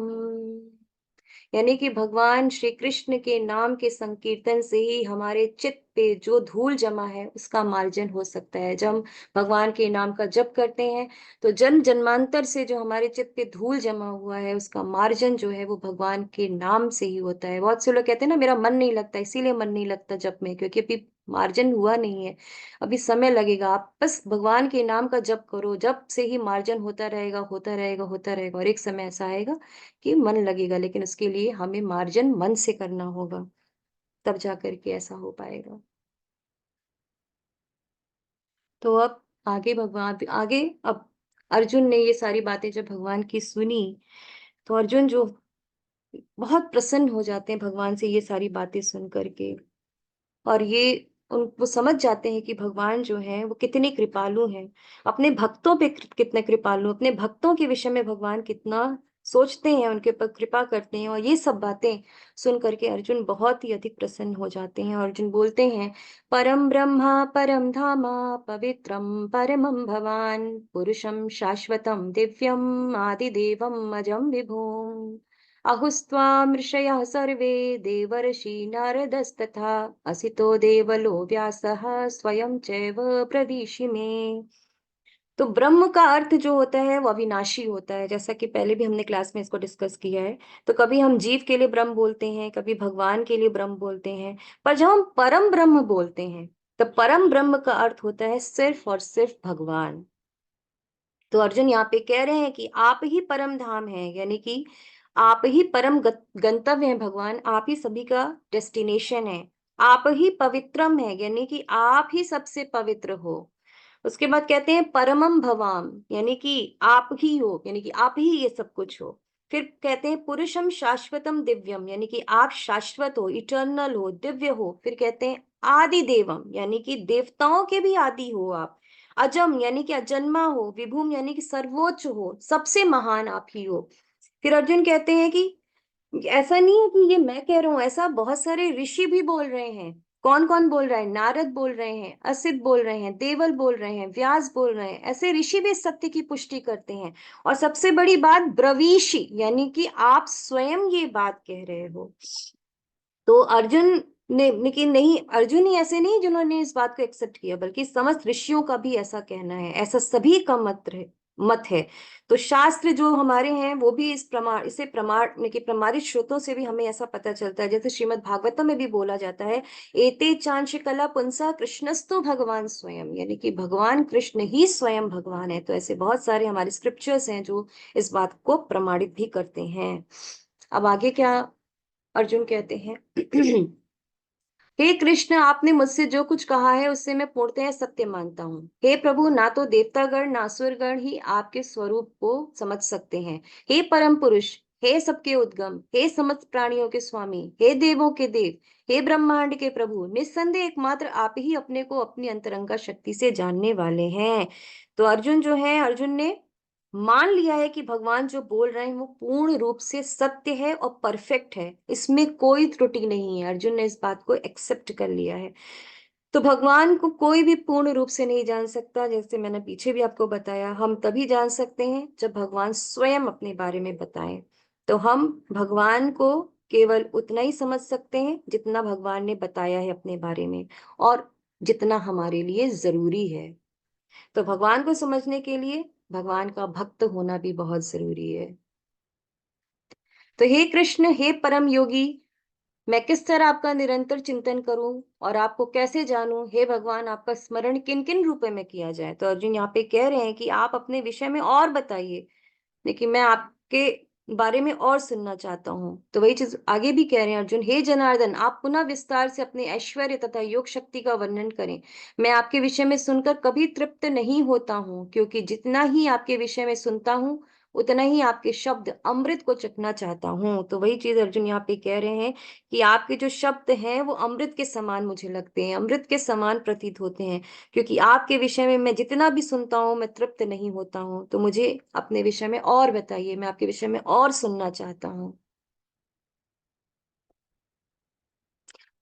यानी कि भगवान श्री कृष्ण के नाम के संकीर्तन से ही हमारे चित्त पे जो धूल जमा है उसका मार्जन हो सकता है। जब हम भगवान के नाम का जप करते हैं तो जन्म जन्मांतर से जो हमारे चित्त पे धूल जमा हुआ है उसका मार्जन जो है वो भगवान के नाम से ही होता है। बहुत से लोग कहते हैं ना, मेरा मन नहीं लगता, इसीलिए मन नहीं लगता जप में, क्योंकि अभी मार्जन हुआ नहीं है, अभी समय लगेगा। आप बस भगवान के नाम का जप करो, जप से ही मार्जन होता रहेगा, होता रहेगा, होता रहेगा, और एक समय ऐसा आएगा कि मन लगेगा। लेकिन उसके लिए हमें मार्जन मन से करना होगा, तब जा करके ऐसा हो पाएगा। तो अब आगे भगवान आगे अब अर्जुन ने ये सारी बातें जब भगवान की सुनी तो अर्जुन जो बहुत प्रसन्न हो जाते हैं भगवान से ये सारी बातें सुन करके। और ये वो समझ जाते हैं कि भगवान जो है वो कितने कृपालु हैं, अपने भक्तों पे कितने कृपालु, अपने भक्तों के विषय में भगवान कितना सोचते हैं, उनके ऊपर कृपा करते हैं। और ये सब बातें सुन करके अर्जुन बहुत ही अधिक प्रसन्न हो जाते हैं। अर्जुन बोलते हैं, परम ब्रह्मा परम धामा पवित्रम परमम भवान पुरुषम शाश्वतम दिव्यम आदिदेवम अजम विभुम अहुस्त्वां ऋषयः सर्वे देवर्षि नारदस्तथा असितो देवलो व्यासः स्वयं चैव प्रदिशि मे। तो ब्रह्म का अर्थ जो होता है वो अविनाशी होता है, जैसा कि पहले भी हमने क्लास में इसको डिस्कस किया है। तो कभी हम जीव के लिए ब्रह्म बोलते हैं, कभी भगवान के लिए ब्रह्म बोलते हैं, पर जब हम परम ब्रह्म बोलते हैं तो परम ब्रह्म का अर्थ होता है सिर्फ और सिर्फ भगवान। तो अर्जुन यहाँ पे कह रहे हैं कि आप ही परम धाम है, यानी कि आप ही परम गंतव्य है भगवान, आप ही सभी का डेस्टिनेशन है। आप ही पवित्रम है, यानी कि आप ही सबसे पवित्र हो। उसके बाद कहते हैं परमम भवाम, यानी कि आप ही हो, यानी कि आप ही ये सब कुछ हो। फिर कहते हैं पुरुषम शाश्वतम दिव्यम, यानी कि आप शाश्वत हो, इटर्नल हो, दिव्य हो। फिर कहते हैं आदि देवम, यानी कि देवताओं के भी आदि हो आप। अजम यानी कि अजन्मा हो, विभुम यानी कि सर्वोच्च हो, सबसे महान आप ही हो। फिर अर्जुन कहते हैं कि ऐसा नहीं है कि ये मैं कह रहा हूं, ऐसा बहुत सारे ऋषि भी बोल रहे हैं। कौन कौन बोल रहा है? नारद बोल रहे हैं, असित बोल रहे हैं, देवल बोल रहे हैं, व्यास बोल रहे हैं। ऐसे ऋषि भी इस सत्य की पुष्टि करते हैं। और सबसे बड़ी बात ब्रवीषि, यानी कि आप स्वयं ये बात कह रहे हो। तो अर्जुन ने, लेकिन नहीं, अर्जुन ही ऐसे नहीं जिन्होंने इस बात को एक्सेप्ट किया, बल्कि समस्त ऋषियों का भी ऐसा कहना है, ऐसा सभी का मत है। तो शास्त्र जो हमारे हैं वो भी इस प्रमाण, इसे प्रमाण के प्रमाणित स्रोतों से भी हमें ऐसा पता चलता है। जैसे श्रीमद् भागवतम में भी बोला जाता है, एते चांश कला पुंसा कृष्णस्तु भगवान स्वयं, यानी कि भगवान कृष्ण ही स्वयं भगवान है। तो ऐसे बहुत सारे हमारे स्क्रिप्चर्स हैं जो इस बात को प्रमाणित भी करते हैं। अब आगे क्या अर्जुन कहते हैं, हे कृष्ण, आपने मुझसे जो कुछ कहा है उससे मैं पूर्णतः सत्य मानता हूँ। हे प्रभु, ना तो देवतागण ना असुरगण ही आपके स्वरूप को समझ सकते हैं। हे परम पुरुष, हे सबके उद्गम, हे समस्त प्राणियों के स्वामी, हे देवों के देव, हे ब्रह्मांड के प्रभु, निस्संदेह एकमात्र आप ही अपने को अपनी अंतरंगा शक्ति से जानने वाले हैं। तो अर्जुन जो है, अर्जुन ने मान लिया है कि भगवान जो बोल रहे हैं वो पूर्ण रूप से सत्य है और परफेक्ट है, इसमें कोई त्रुटि नहीं है। अर्जुन ने इस बात को एक्सेप्ट कर लिया है। तो भगवान को कोई भी पूर्ण रूप से नहीं जान सकता, जैसे मैंने पीछे भी आपको बताया। हम तभी जान सकते हैं जब भगवान स्वयं अपने बारे में बताएं। तो हम भगवान को केवल उतना ही समझ सकते हैं जितना भगवान ने बताया है अपने बारे में, और जितना हमारे लिए जरूरी है। तो भगवान को समझने के लिए भगवान का भक्त होना भी बहुत जरूरी है। तो हे कृष्ण, हे परम योगी, मैं किस तरह आपका निरंतर चिंतन करूं और आपको कैसे जानूं? हे भगवान, आपका स्मरण किन किन रूपों में किया जाए? तो अर्जुन यहाँ पे कह रहे हैं कि आप अपने विषय में और बताइए, लेकिन मैं आपके बारे में और सुनना चाहता हूँ। तो वही चीज आगे भी कह रहे हैं अर्जुन, हे जनार्दन, आप पुनः विस्तार से अपने ऐश्वर्य तथा योग शक्ति का वर्णन करें। मैं आपके विषय में सुनकर कभी तृप्त नहीं होता हूँ, क्योंकि जितना ही आपके विषय में सुनता हूँ, उतना ही आपके शब्द अमृत को चखना चाहता हूँ। तो वही चीज अर्जुन यहाँ पे कह रहे हैं कि आपके जो शब्द हैं वो अमृत के समान मुझे लगते हैं, अमृत के समान प्रतीत होते हैं, क्योंकि आपके विषय में मैं जितना भी सुनता हूँ मैं तृप्त नहीं होता हूँ। तो मुझे अपने विषय में और बताइए, मैं आपके विषय में और सुनना चाहता हूँ।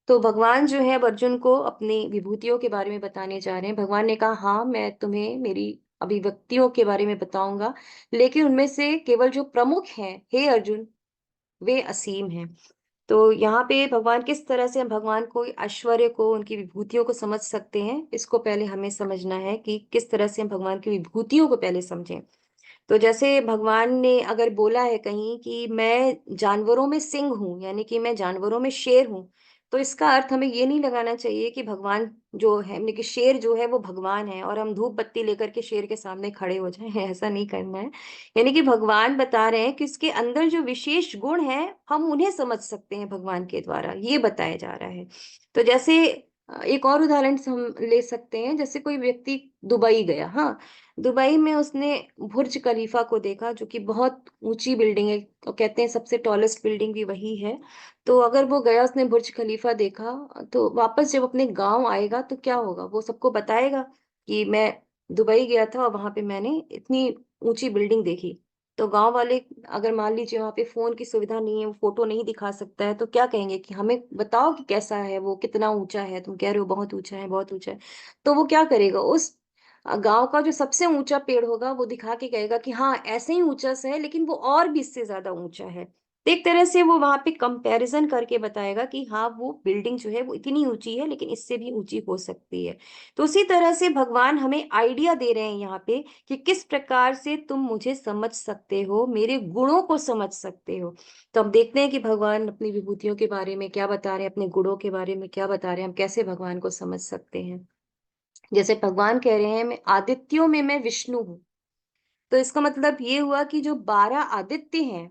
तो भगवान जो है अब अर्जुन को अपनी विभूतियों के बारे में बताने जा रहे हैं। भगवान ने कहा, हाँ मैं तुम्हें मेरी अभिव्यक्तियों के बारे में बताऊंगा, लेकिन उनमें से केवल जो प्रमुख हैं हे अर्जुन, वे असीम हैं। तो यहाँ पे भगवान किस तरह से हम भगवान को, ऐश्वर्य को, उनकी विभूतियों को समझ सकते हैं, इसको पहले हमें समझना है कि किस तरह से हम भगवान की विभूतियों को पहले समझें। तो जैसे भगवान ने अगर बोला है कहीं कि मैं जानवरों में सिंह हूं, यानी कि मैं जानवरों में शेर हूं, तो इसका अर्थ हमें ये नहीं लगाना चाहिए कि भगवान जो है, यानी कि शेर जो है वो भगवान है और हम धूप बत्ती लेकर के शेर के सामने खड़े हो जाएं। ऐसा नहीं करना है। यानी कि भगवान बता रहे हैं कि उसके अंदर जो विशेष गुण है, हम उन्हें समझ सकते हैं भगवान के द्वारा, ये बताया जा रहा है। तो जैसे एक और उदाहरण से हम ले सकते हैं, जैसे कोई व्यक्ति दुबई गया, हाँ, दुबई में उसने बुर्ज खलीफा को देखा, जो कि बहुत ऊंची बिल्डिंग है, और कहते हैं सबसे टॉलेस्ट बिल्डिंग भी वही है। तो अगर वो गया, उसने बुर्ज खलीफा देखा, तो वापस जब अपने गांव आएगा तो क्या होगा? वो सबको बताएगा कि मैं दुबई गया था और वहां पे मैंने इतनी ऊंची बिल्डिंग देखी। तो गांव वाले, अगर मान लीजिए वहां पे फोन की सुविधा नहीं है, वो फोटो नहीं दिखा सकता है, तो क्या कहेंगे कि हमें बताओ कि कैसा है वो, कितना ऊंचा है, तुम कह रहे हो बहुत ऊंचा है, बहुत ऊंचा है। तो वो क्या करेगा? उस गांव का जो सबसे ऊंचा पेड़ होगा वो दिखा के कहेगा कि हाँ ऐसे ही ऊंचा सा है, लेकिन वो और भी इससे ज्यादा ऊंचा है। तो एक तरह से वो वहां पे कंपैरिजन करके बताएगा कि हाँ वो बिल्डिंग जो है वो इतनी ऊंची है, लेकिन इससे भी ऊंची हो सकती है। तो उसी तरह से भगवान हमें आइडिया दे रहे हैं यहाँ पे कि किस प्रकार से तुम मुझे समझ सकते हो, मेरे गुणों को समझ सकते हो। तो हम देखते हैं कि भगवान अपनी विभूतियों के बारे में क्या बता रहे हैं, अपने गुणों के बारे में क्या बता रहे हैं, हम कैसे भगवान को समझ सकते हैं। जैसे भगवान कह रहे हैं, मैं आदित्यों में मैं विष्णु हूँ। तो इसका मतलब ये हुआ कि जो 12 आदित्य हैं,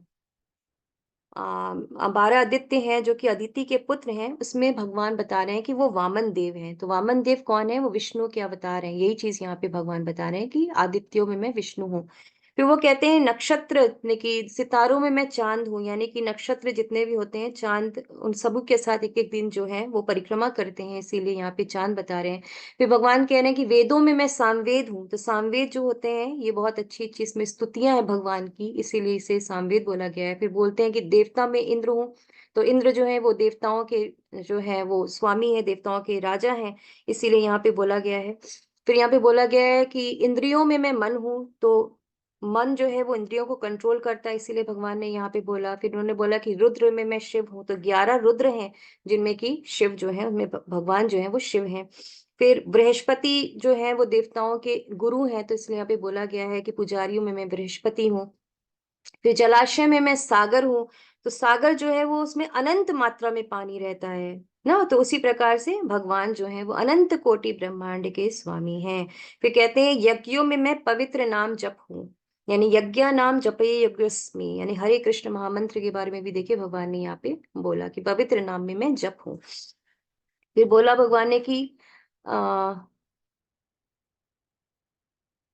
12 आदित्य हैं जो कि अदिति के पुत्र हैं, उसमें भगवान बता रहे हैं कि वो वामन देव हैं। तो वामन देव कौन है? वो विष्णु के अवतार हैं। यही चीज यहाँ पे भगवान बता रहे हैं कि आदित्यों में मैं विष्णु हूँ। फिर वो कहते हैं नक्षत्र, यानी कि सितारों में मैं चांद हूँ, यानी कि नक्षत्र जितने भी होते हैं, चांद उन सब के साथ एक एक दिन जो है वो परिक्रमा करते हैं, इसीलिए यहाँ पे चांद बता रहे हैं। फिर भगवान कह रहे हैं कि वेदों में मैं सामवेद हूँ। तो सामवेद जो होते हैं ये बहुत अच्छी अच्छी इसमें स्तुतियां हैं भगवान की, इसीलिए इसे सामवेद बोला गया है। फिर बोलते हैं कि देवता में इंद्र हूँ। तो इंद्र जो है वो देवताओं के जो है वो स्वामी है, देवताओं के राजा हैं, इसीलिए यहाँ पे बोला गया है। फिर यहाँ पे बोला गया है कि इंद्रियों में मैं मन हूँ। तो मन जो है वो इंद्रियों को कंट्रोल करता है, इसीलिए भगवान ने यहाँ पे बोला। फिर उन्होंने बोला कि रुद्र में मैं शिव हूँ। तो 11 रुद्र हैं, जिनमें कि शिव जो है, उनमें भगवान जो है वो शिव हैं। फिर बृहस्पति जो है वो देवताओं के गुरु हैं, तो इसलिए यहाँ पे बोला गया है कि पुजारियों में मैं बृहस्पति हूँ। फिर जलाशय में मैं सागर हूँ। तो सागर जो है वो, उसमें अनंत मात्रा में पानी रहता है ना। तो उसी प्रकार से भगवान जो है वो अनंत कोटि ब्रह्मांड के स्वामी हैं। फिर कहते हैं यज्ञों में मैं पवित्र नाम जप हूँ, यानी यज्ञ नाम जपे यज्ञस्मि, यानी हरे कृष्ण महामंत्र के बारे में भी देखिए भगवान ने यहाँ पे बोला कि पवित्र नाम में मैं जप हूँ। फिर बोला भगवान ने कि आ,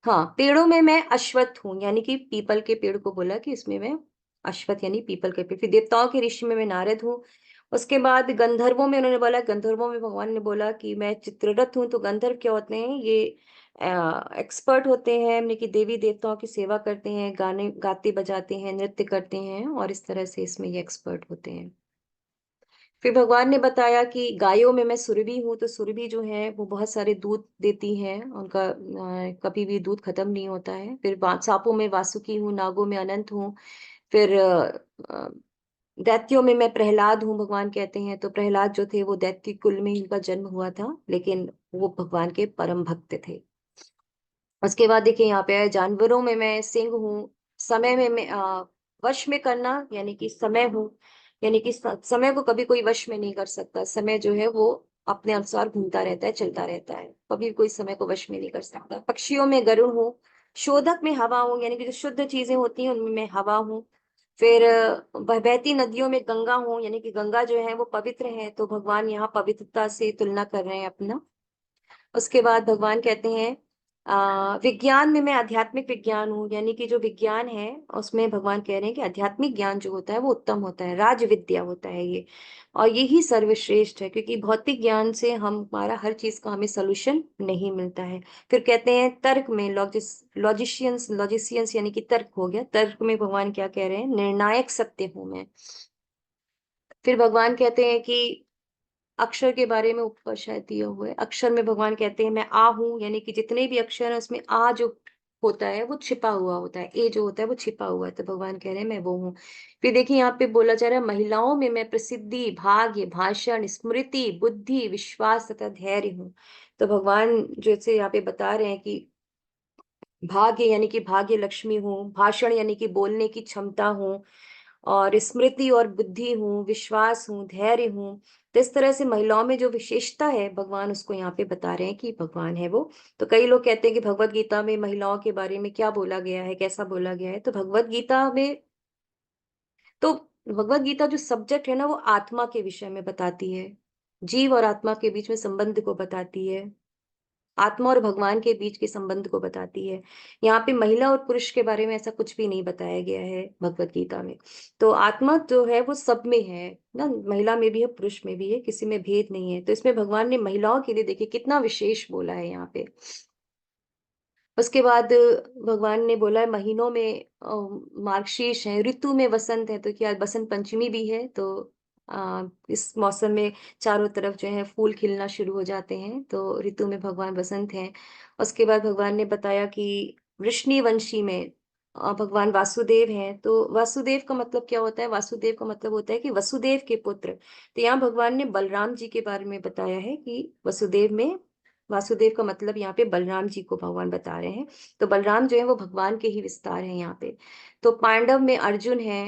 हाँ, पेड़ों में मैं अश्वत्थ हूँ, यानी कि पीपल के पेड़ को बोला कि इसमें मैं अश्वत्थ यानी पीपल के पेड़। फिर देवताओं के ऋषि में मैं नारद हूँ। उसके बाद गंधर्वों में उन्होंने बोला, गंधर्वों में भगवान ने बोला कि मैं चित्ररथ हूँ। तो गंधर्व क्या होते हैं? ये एक्सपर्ट होते हैं, यानी कि देवी देवताओं की सेवा करते हैं, गाने गाते बजाते हैं, नृत्य करते हैं, और इस तरह से इसमें ये एक्सपर्ट होते हैं। फिर भगवान ने बताया कि गायों में मैं सुरभि हूँ। तो सुरभि जो है वो बहुत सारे दूध देती हैं, उनका कभी भी दूध खत्म नहीं होता है। फिर सांपों में वासुकी हूँ, नागों में अनंत हूँ। फिर दैत्यों में मैं प्रहलाद हूँ, भगवान कहते हैं। तो प्रहलाद जो थे वो दैत्य कुल में इनका जन्म हुआ था, लेकिन वो भगवान के परम भक्त थे। उसके बाद देखिए यहाँ पे है, जानवरों में मैं सिंह हूँ, समय में मैं वश में करना यानी कि समय हूँ, यानी कि समय को कभी कोई वश में नहीं कर सकता। समय जो है वो अपने अनुसार घूमता रहता है, चलता रहता है, कभी कोई समय को वश में नहीं कर सकता। पक्षियों में गरुड़ हूँ, शोधक में हवा हूँ, यानी कि जो शुद्ध चीजें होती हैं उनमें मैं हवा हूँ। फिर बहती नदियों में गंगा हूँ, यानी कि गंगा जो है वो पवित्र है, तो भगवान यहाँ पवित्रता से तुलना कर रहे हैं अपना। उसके बाद भगवान कहते हैं विज्ञान में मैं आध्यात्मिक विज्ञान हूँ, यानी कि जो विज्ञान है उसमें भगवान कह रहे हैं कि आध्यात्मिक ज्ञान जो होता है वो उत्तम होता है, राज विद्या होता है ये, और यही सर्वश्रेष्ठ है, क्योंकि भौतिक ज्ञान से हम हमारा हर चीज का हमें सोल्यूशन नहीं मिलता है। फिर कहते हैं तर्क में लॉजिशियंस लॉजिशियंस यानी कि तर्क हो गया, तर्क में भगवान क्या कह रहे हैं, निर्णायक सत्य हूं मैं। फिर भगवान कहते हैं कि अक्षर के बारे में ऊपर शायद दिया हुआ है, अक्षर में भगवान कहते हैं मैं आ हूं, यानी कि जितने भी अक्षर है उसमें आ जो होता है वो छिपा हुआ होता है, ए जो होता है वो छिपा हुआ है, तो भगवान कह रहे हैं मैं वो हूँ। फिर देखिए यहाँ पे बोला जा रहा है महिलाओं में मैं प्रसिद्धि, भाग्य, भाषण, स्मृति, बुद्धि, विश्वास तथा धैर्य हूँ। तो भगवान जैसे यहाँ पे बता रहे हैं कि भाग्य यानी कि भाग्य लक्ष्मी हूँ, भाषण यानी कि बोलने की क्षमता हूँ, और स्मृति और बुद्धि हूँ, विश्वास हूँ, धैर्य हूँ। तो इस तरह से महिलाओं में जो विशेषता है भगवान उसको यहाँ पे बता रहे हैं कि भगवान है वो। तो कई लोग कहते हैं कि भगवत गीता में महिलाओं के बारे में क्या बोला गया है, कैसा बोला गया है, तो भगवत गीता में तो भगवत गीता जो सब्जेक्ट है ना वो आत्मा के विषय में बताती है, जीव और आत्मा के बीच में संबंध को बताती है, आत्मा और भगवान के बीच के संबंध को बताती है। यहाँ पे महिला और पुरुष के बारे में ऐसा कुछ भी नहीं बताया गया है भगवत गीता में। तो आत्मा जो है वो सब में है ना, महिला में भी है, पुरुष में भी है, किसी में भेद नहीं है। तो इसमें भगवान ने महिलाओं के लिए देखिए कितना विशेष बोला है यहाँ पे। उसके बाद भगवान ने बोला है महीनों में मार्गशीर्ष है, ऋतु में वसंत है, तो क्या बसंत पंचमी भी है, तो इस मौसम में चारों तरफ जो है फूल खिलना शुरू हो जाते हैं, तो ऋतु में भगवान बसंत हैं। उसके बाद भगवान ने बताया कि वृष्णिवंशी में भगवान वासुदेव हैं, तो वासुदेव का मतलब क्या होता है, वासुदेव का मतलब होता है कि वसुदेव के पुत्र। तो यहाँ भगवान ने बलराम जी के बारे में बताया है कि वसुदेव में, वासुदेव का मतलब यहाँ पे बलराम जी को भगवान बता रहे हैं। तो बलराम जो है वो भगवान के ही विस्तार हैं यहाँ पे। तो पांडव में अर्जुन है,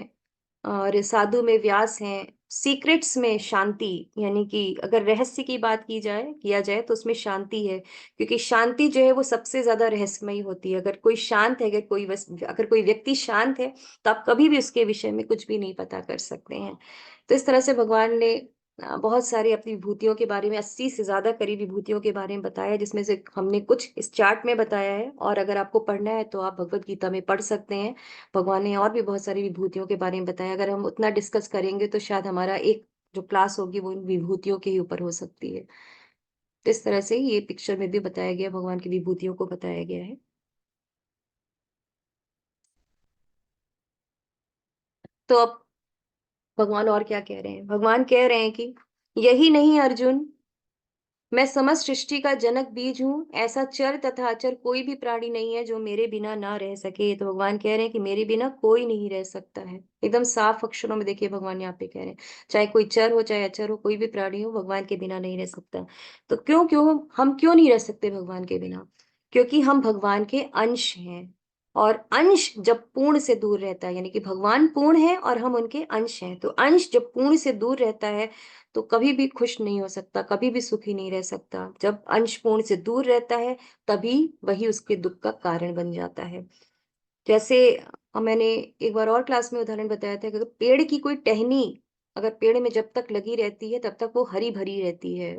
और साधु में व्यास हैं, सीक्रेट्स में शांति, यानी कि अगर रहस्य की बात की जाए किया जाए तो उसमें शांति है, क्योंकि शांति जो है वो सबसे ज्यादा रहस्यमयी होती है। अगर कोई शांत है, अगर कोई व्यक्ति शांत है तो आप कभी भी उसके विषय में कुछ भी नहीं पता कर सकते हैं। तो इस तरह से भगवान ने बहुत सारी अपनी विभूतियों के बारे में, 80 से ज्यादा करीब विभूतियों के बारे में बताया, जिसमें से हमने कुछ इस चार्ट में बताया है, और अगर आपको पढ़ना है तो आप भगवत गीता में पढ़ सकते हैं। भगवान ने और भी बहुत सारी विभूतियों के बारे में बताया, अगर हम उतना डिस्कस करेंगे तो शायद हमारा एक जो क्लास होगी वो इन विभूतियों के ही ऊपर हो सकती है। तो इस तरह से ये पिक्चर में भी बताया गया, भगवान की विभूतियों को बताया गया है। तो अब भगवान और क्या कह रहे हैं, भगवान कह रहे हैं कि यही नहीं अर्जुन, मैं समस्त सृष्टि का जनक बीज हूँ, ऐसा चर तथा अचर कोई भी प्राणी नहीं है जो मेरे बिना ना रह सके। तो भगवान कह रहे हैं कि मेरे बिना कोई नहीं रह सकता है, एकदम साफ अक्षरों में देखिए भगवान यहाँ पे कह रहे हैं, चाहे कोई चर हो चाहे अचर हो, कोई भी प्राणी हो भगवान के बिना नहीं रह सकता। तो क्यों क्यों हम क्यों नहीं रह सकते भगवान के बिना, क्योंकि हम भगवान के अंश हैं, और अंश जब पूर्ण से दूर रहता है, यानी कि भगवान पूर्ण है और हम उनके अंश हैं, तो अंश जब पूर्ण से दूर रहता है तो कभी भी खुश नहीं हो सकता, कभी भी सुखी नहीं रह सकता। जब अंश पूर्ण से दूर रहता है तभी वही उसके दुख का कारण बन जाता है। जैसे मैंने एक बार और क्लास में उदाहरण बताया था कि अगर पेड़ की कोई टहनी अगर पेड़ में जब तक लगी रहती है तब तक वो हरी भरी रहती है,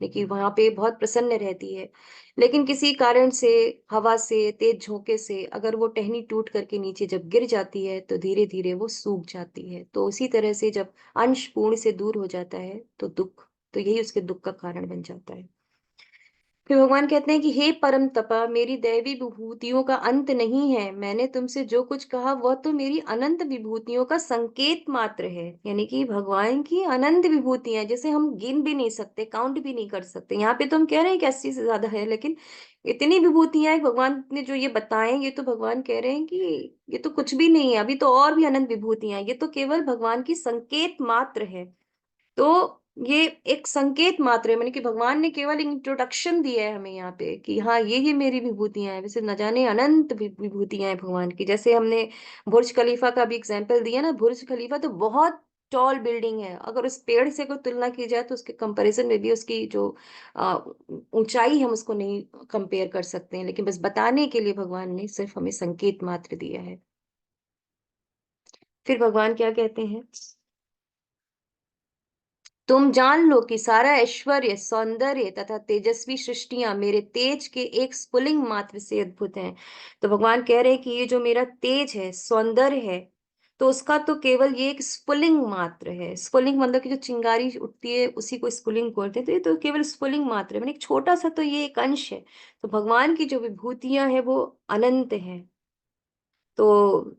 लेकिन वहां पे बहुत प्रसन्न रहती है, लेकिन किसी कारण से, हवा से, तेज झोंके से अगर वो टहनी टूट करके नीचे जब गिर जाती है तो धीरे धीरे वो सूख जाती है। तो उसी तरह से जब अंश पूर्ण से दूर हो जाता है तो दुख, तो यही उसके दुख का कारण बन जाता है। फिर भगवान कहते हैं कि हे परम तपा, मेरी दैवी विभूतियों का अंत नहीं है, मैंने तुमसे जो कुछ कहा वह तो मेरी अनंत विभूतियों का संकेत मात्र है, यानी कि भगवान की अनंत विभूतियां जिसे हम गिन भी नहीं सकते, काउंट भी नहीं कर सकते। यहाँ पे तो हम कह रहे हैं कि 80 से ज्यादा है, लेकिन इतनी विभूतियां हैं भगवान ने जो ये बताएं, ये तो भगवान कह रहे हैं कि ये तो कुछ भी नहीं है, अभी तो और भी अनंत विभूतियां हैं, ये तो केवल भगवान की संकेत मात्र है। तो ये एक संकेत मात्र है, माने कि भगवान ने केवल इंट्रोडक्शन दिया है हमें यहाँ पे कि हाँ ये मेरी विभूतियां हैं। वैसे न जाने अनंत विभूतियां हैं भगवान की। जैसे हमने बुर्ज खलीफा का भी एग्जाम्पल दिया ना, बुर्ज खलीफा तो बहुत टॉल बिल्डिंग है। अगर उस पेड़ से कोई तुलना की जाए तो उसके कंपैरिजन में भी उसकी जो अ, ऊंचाई हम उसको नहीं कंपेयर कर सकते हैं, लेकिन बस बताने के लिए भगवान ने सिर्फ हमें संकेत मात्र दिया है। फिर भगवान क्या कहते हैं, तुम जान लो कि सारा ऐश्वर्य, सौंदर्य तथा तेजस्वी सृष्टियां मेरे तेज के एक स्फुलिंग मात्र से अद्भुत हैं। तो भगवान कह रहे हैं कि ये जो मेरा तेज है, सौंदर्य है, तो उसका तो केवल ये एक स्फुलिंग मात्र है। स्फुलिंग मतलब कि जो चिंगारी उठती है उसी को स्फुलिंग बोलते हैं। तो ये तो केवल स्फुलिंग मात्र है, मैंने एक छोटा सा, तो ये एक अंश है। तो भगवान की जो विभूतियां हैं वो अनंत हैं। तो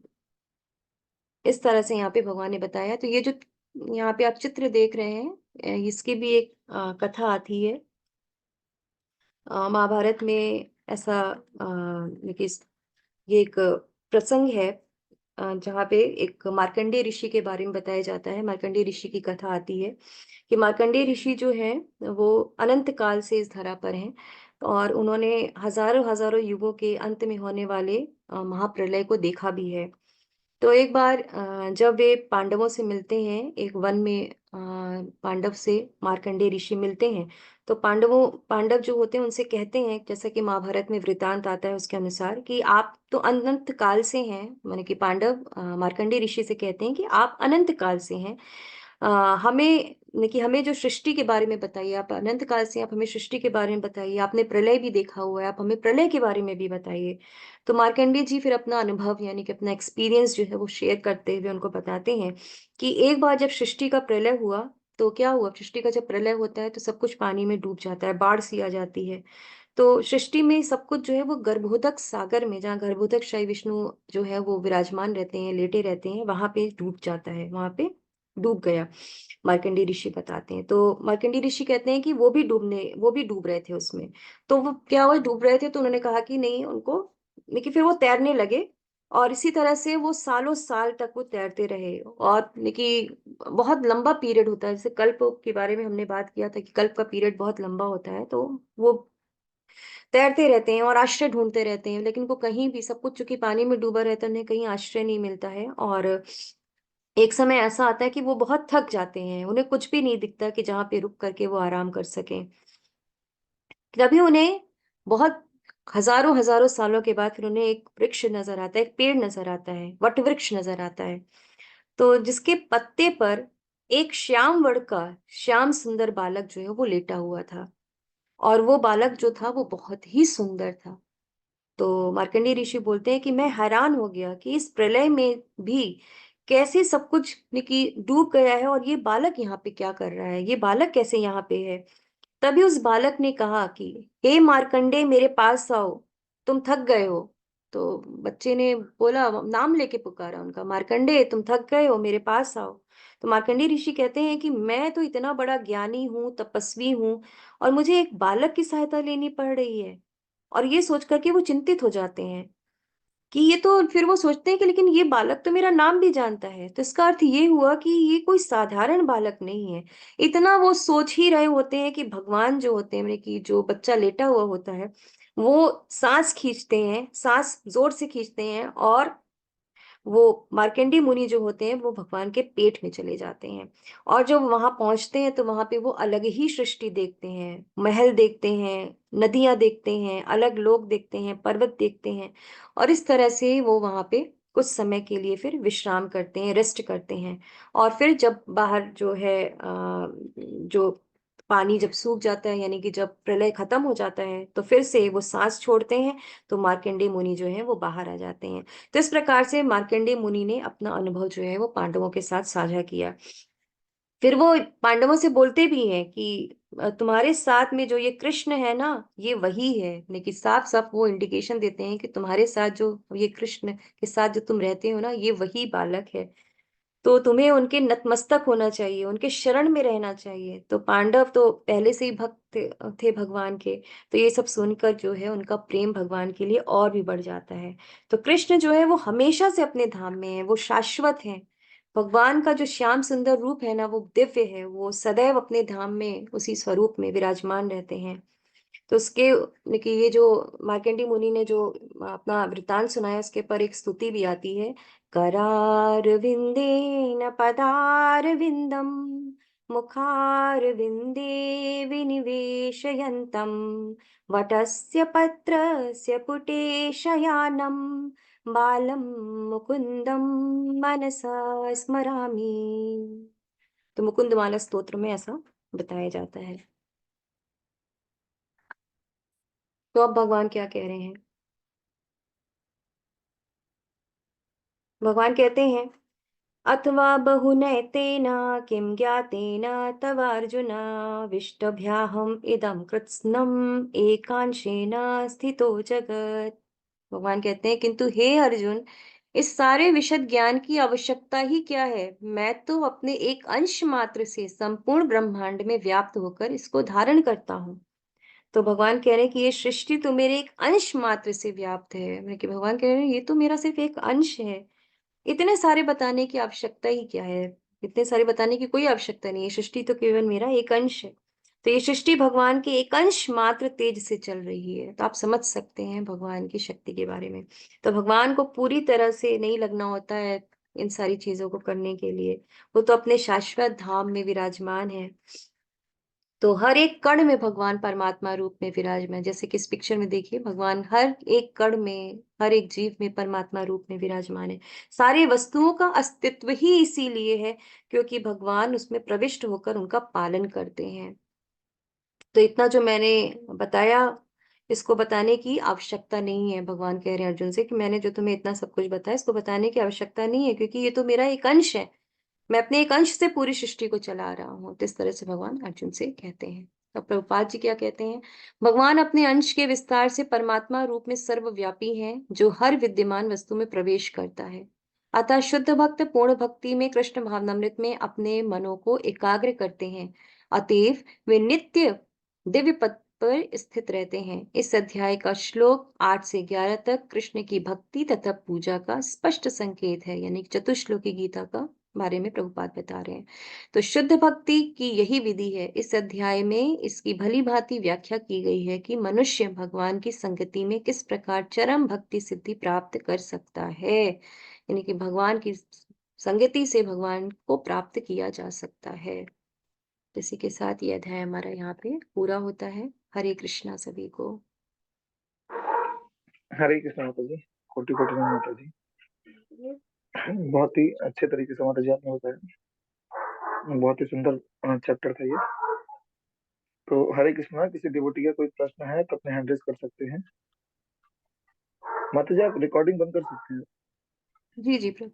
इस तरह से यहाँ पे भगवान ने बताया। तो ये जो यहाँ पे आप चित्र देख रहे हैं, इसकी भी एक कथा आती है महाभारत में। ऐसा देखिए, ये एक प्रसंग है जहाँ पे एक मार्कंडेय ऋषि के बारे में बताया जाता है। मार्कंडेय ऋषि की कथा आती है कि मार्कंडेय ऋषि जो है वो अनंत काल से इस धरा पर हैं, और उन्होंने हजारों हजारों युगों के अंत में होने वाले महाप्रलय को देखा भी है। तो एक बार जब वे पांडवों से मिलते हैं एक वन में, पांडव से मार्कंडेय ऋषि मिलते हैं। तो पांडव जो होते हैं उनसे कहते हैं, जैसा कि महाभारत में वृतांत आता है उसके अनुसार, कि आप तो अनंत काल से हैं। माने कि पांडव मार्कंडेय ऋषि से कहते हैं कि आप अनंत काल से हैं। अ, हमें ने कि हमें जो सृष्टि के बारे में बताइए, आप अनंत काल से, आप हमें सृष्टि के बारे में बताइए। आपने प्रलय भी देखा हुआ है, आप हमें प्रलय के बारे में भी बताइए। तो मार्कंडेय जी फिर अपना अनुभव यानी कि अपना एक्सपीरियंस जो है वो शेयर करते हुए उनको बताते हैं कि एक बार जब सृष्टि का प्रलय हुआ, तो क्या हुआ, सृष्टि का जब प्रलय होता है तो सब कुछ पानी में डूब जाता है, बाढ़ सी आ जाती है। तो सृष्टि में सब कुछ जो है वो गर्भोदक सागर में, जहाँ गर्भोदक शाही विष्णु जो है वो विराजमान रहते हैं, लेटे रहते हैं, वहां पे डूब जाता है, वहां पे डूब गया। मार्कंडेय ऋषि बताते हैं। तो मार्कंडेय ऋषि कहते हैं कि वो भी डूब रहे थे उसमें। तो वो क्या हुआ, डूब रहे थे, तो उन्होंने कहा कि नहीं उनको, लेकिन फिर वो तैरने लगे। और इसी तरह से वो सालों साल तक वो तैरते रहे। और लेकिन बहुत लंबा पीरियड होता है, जैसे कल्प के बारे में हमने बात किया था कि कल्प का पीरियड बहुत लंबा होता है। तो वो तैरते रहते हैं और आश्रय ढूंढते रहते हैं, लेकिन वो कहीं भी, सब कुछ चूंकि पानी में डूबा रहता है, उन्हें कहीं आश्रय नहीं मिलता है। और एक समय ऐसा आता है कि वो बहुत थक जाते हैं, उन्हें कुछ भी नहीं दिखता कि जहाँ पे रुक करके वो आराम कर सकें। तभी उन्हें बहुत हजारों हजारों सालों के बाद फिर उन्हें एक वृक्ष नजर आता है, एक पेड़ नजर आता है, वट वृक्ष नजर आता है। तो जिसके पत्ते पर एक श्याम वर्ण का श्याम सुंदर बालक जो है वो लेटा हुआ था। और वो बालक जो था वो बहुत ही सुंदर था। तो मार्कंडेय ऋषि बोलते हैं कि मैं हैरान हो गया कि इस प्रलय में भी कैसे सब कुछ कि डूब गया है, और ये बालक यहाँ पे क्या कर रहा है, ये बालक कैसे यहाँ पे है। तभी उस बालक ने कहा कि हे मार्कंडे, मेरे पास आओ, तुम थक गए हो। तो बच्चे ने बोला, नाम लेके पुकारा उनका, मार्कंडे तुम थक गए हो, मेरे पास आओ। तो मार्कंडेय ऋषि कहते हैं कि मैं तो इतना बड़ा ज्ञानी हूँ, तपस्वी हूँ, और मुझे एक बालक की सहायता लेनी पड़ रही है। और ये सोच करके वो चिंतित हो जाते हैं कि ये तो, फिर वो सोचते हैं कि लेकिन ये बालक तो मेरा नाम भी जानता है। तो इसका अर्थ ये हुआ कि ये कोई साधारण बालक नहीं है। इतना वो सोच ही रहे होते हैं कि भगवान जो होते हैं, मतलब कि जो बच्चा लेटा हुआ होता है, वो सांस खींचते हैं, सांस जोर से खींचते हैं, और वो मार्कंडेय मुनि जो होते हैं वो भगवान के पेट में चले जाते हैं। और जब वहां पहुंचते हैं तो वहां पे वो अलग ही सृष्टि देखते हैं, महल देखते हैं, नदियां देखते हैं, अलग लोक देखते हैं, पर्वत देखते हैं। और इस तरह से वो वहां पे कुछ समय के लिए फिर विश्राम करते हैं, रेस्ट करते हैं। और फिर जब बाहर जो है जो पानी जब सूख जाता है, यानी कि जब प्रलय खत्म हो जाता है, तो फिर से वो सांस छोड़ते हैं। तो मार्कंडेय मुनि जो है वो बाहर आ जाते हैं। तो इस प्रकार से मार्कंडेय मुनि ने अपना अनुभव जो है वो पांडवों के साथ साझा किया। फिर वो पांडवों से बोलते भी हैं कि तुम्हारे साथ में जो ये कृष्ण है ना, ये वही है। लेकिन साफ साफ वो इंडिकेशन देते हैं कि तुम्हारे साथ जो ये कृष्ण के साथ जो तुम रहते हो ना, ये वही बालक है। तो तुम्हें उनके नतमस्तक होना चाहिए, उनके शरण में रहना चाहिए। तो पांडव तो पहले से ही भक्त थे भगवान के। तो ये सब सुनकर जो है उनका प्रेम भगवान के लिए और भी बढ़ जाता है। तो कृष्ण जो है वो हमेशा से अपने धाम में है, वो शाश्वत है। भगवान का जो श्याम सुंदर रूप है ना, वो दिव्य है, वो सदैव अपने धाम में उसी स्वरूप में विराजमान रहते हैं। तो उसके कि ये जो मार्कंडी मुनि ने जो अपना वृतांत सुनाया, उसके पर एक स्तुति भी आती है। करार विंदेन पदार विंदम मुखार विंदे विनिवेशयन्तम वटस्य पत्रस्य पुटे शयानम बालम मुकुंदम मनसा स्मरामि। तो मुकुंदमाला स्तोत्र में ऐसा बताया जाता है। तो अब भगवान क्या कह रहे हैं? भगवान कहते हैं, अथवा बहुनैतेन किं ज्ञातेन तवार्जुन विष्टभ्याहम इदं कृत्स्नम एकांशेन स्थितो जगत। भगवान कहते हैं, किंतु हे अर्जुन, इस सारे विशद ज्ञान की आवश्यकता ही क्या है? मैं तो अपने एक अंश मात्र से संपूर्ण ब्रह्मांड में व्याप्त होकर इसको धारण करता हूँ। तो भगवान कह रहे हैं कि ये सृष्टि तो मेरे एक अंश मात्र से व्याप्त है। मैं कि भगवान कह रहे हैं, ये तो मेरा सिर्फ एक अंश है। इतने सारे बताने की आवश्यकता ही क्या है? इतने सारे बताने की कोई आवश्यकता नहीं है। सृष्टि तो केवल मेरा एक अंश है। तो ये सृष्टि भगवान के एक अंश मात्र तेज से चल रही है। तो आप समझ सकते हैं भगवान की शक्ति के बारे में। तो भगवान को पूरी तरह से नहीं लगना होता है इन सारी चीजों को करने के लिए। वो तो अपने शाश्वत धाम में विराजमान है। तो हर एक कण में भगवान परमात्मा रूप में विराजमान है। जैसे कि इस पिक्चर में देखिए, भगवान हर एक कण में, हर एक जीव में परमात्मा रूप में विराजमान है। सारी वस्तुओं का अस्तित्व ही इसीलिए है क्योंकि भगवान उसमें प्रविष्ट होकर उनका पालन करते हैं। तो इतना जो मैंने बताया, इसको बताने की आवश्यकता नहीं है। भगवान कह रहे हैं अर्जुन से कि मैंने जो तुम्हें इतना सब कुछ बताया, इसको बताने की आवश्यकता नहीं है, क्योंकि ये तो मेरा एक अंश है। मैं अपने एक अंश से पूरी सृष्टि को चला रहा हूँ। तो इस तरह से भगवान अर्जुन से कहते हैं। तो प्रभुपाद जी क्या कहते हैं? भगवान अपने अंश के विस्तार से परमात्मा रूप में सर्वव्यापी हैं, जो हर विद्यमान वस्तु में प्रवेश करता है। अतः शुद्ध भक्त पूर्ण भक्ति में कृष्ण भावनामृत में अपने मनों को एकाग्र करते हैं। अतएव वे नित्य दिव्य पद पर स्थित रहते हैं। इस अध्याय का श्लोक 8 से 11 तक कृष्ण की भक्ति तथा पूजा का स्पष्ट संकेत है, यानी चतुश्लोकी गीता का बारे में प्रभुपाद बता रहे हैं। तो शुद्ध भक्ति की यही विधि है। इस अध्याय में इसकी भली भांति व्याख्या की गई है कि मनुष्य भगवान की संगति में किस प्रकार चरम भक्ति सिद्धि प्राप्त कर सकता है, यानी कि भगवान की संगति से भगवान को प्राप्त किया जा सकता है। इसी के साथ ये अध्याय हमारा यहाँ पे पूरा होता है। हरे कृष्णा सभी को। हरे कृष्ण माता जी। कोटि कोटि नमन माता जी। बहुत ही अच्छे तरीके से माता जी आपने बताया। बहुत ही सुंदर चैप्टर था ये। तो हरे कृष्णा, किसी डिवोटी का कोई प्रश्न है तो अपने हैंड रेज कर सकते हैं। माता जी आप रिकॉर्डिंग बंद कर सकते हैं। जी जी प्रभु।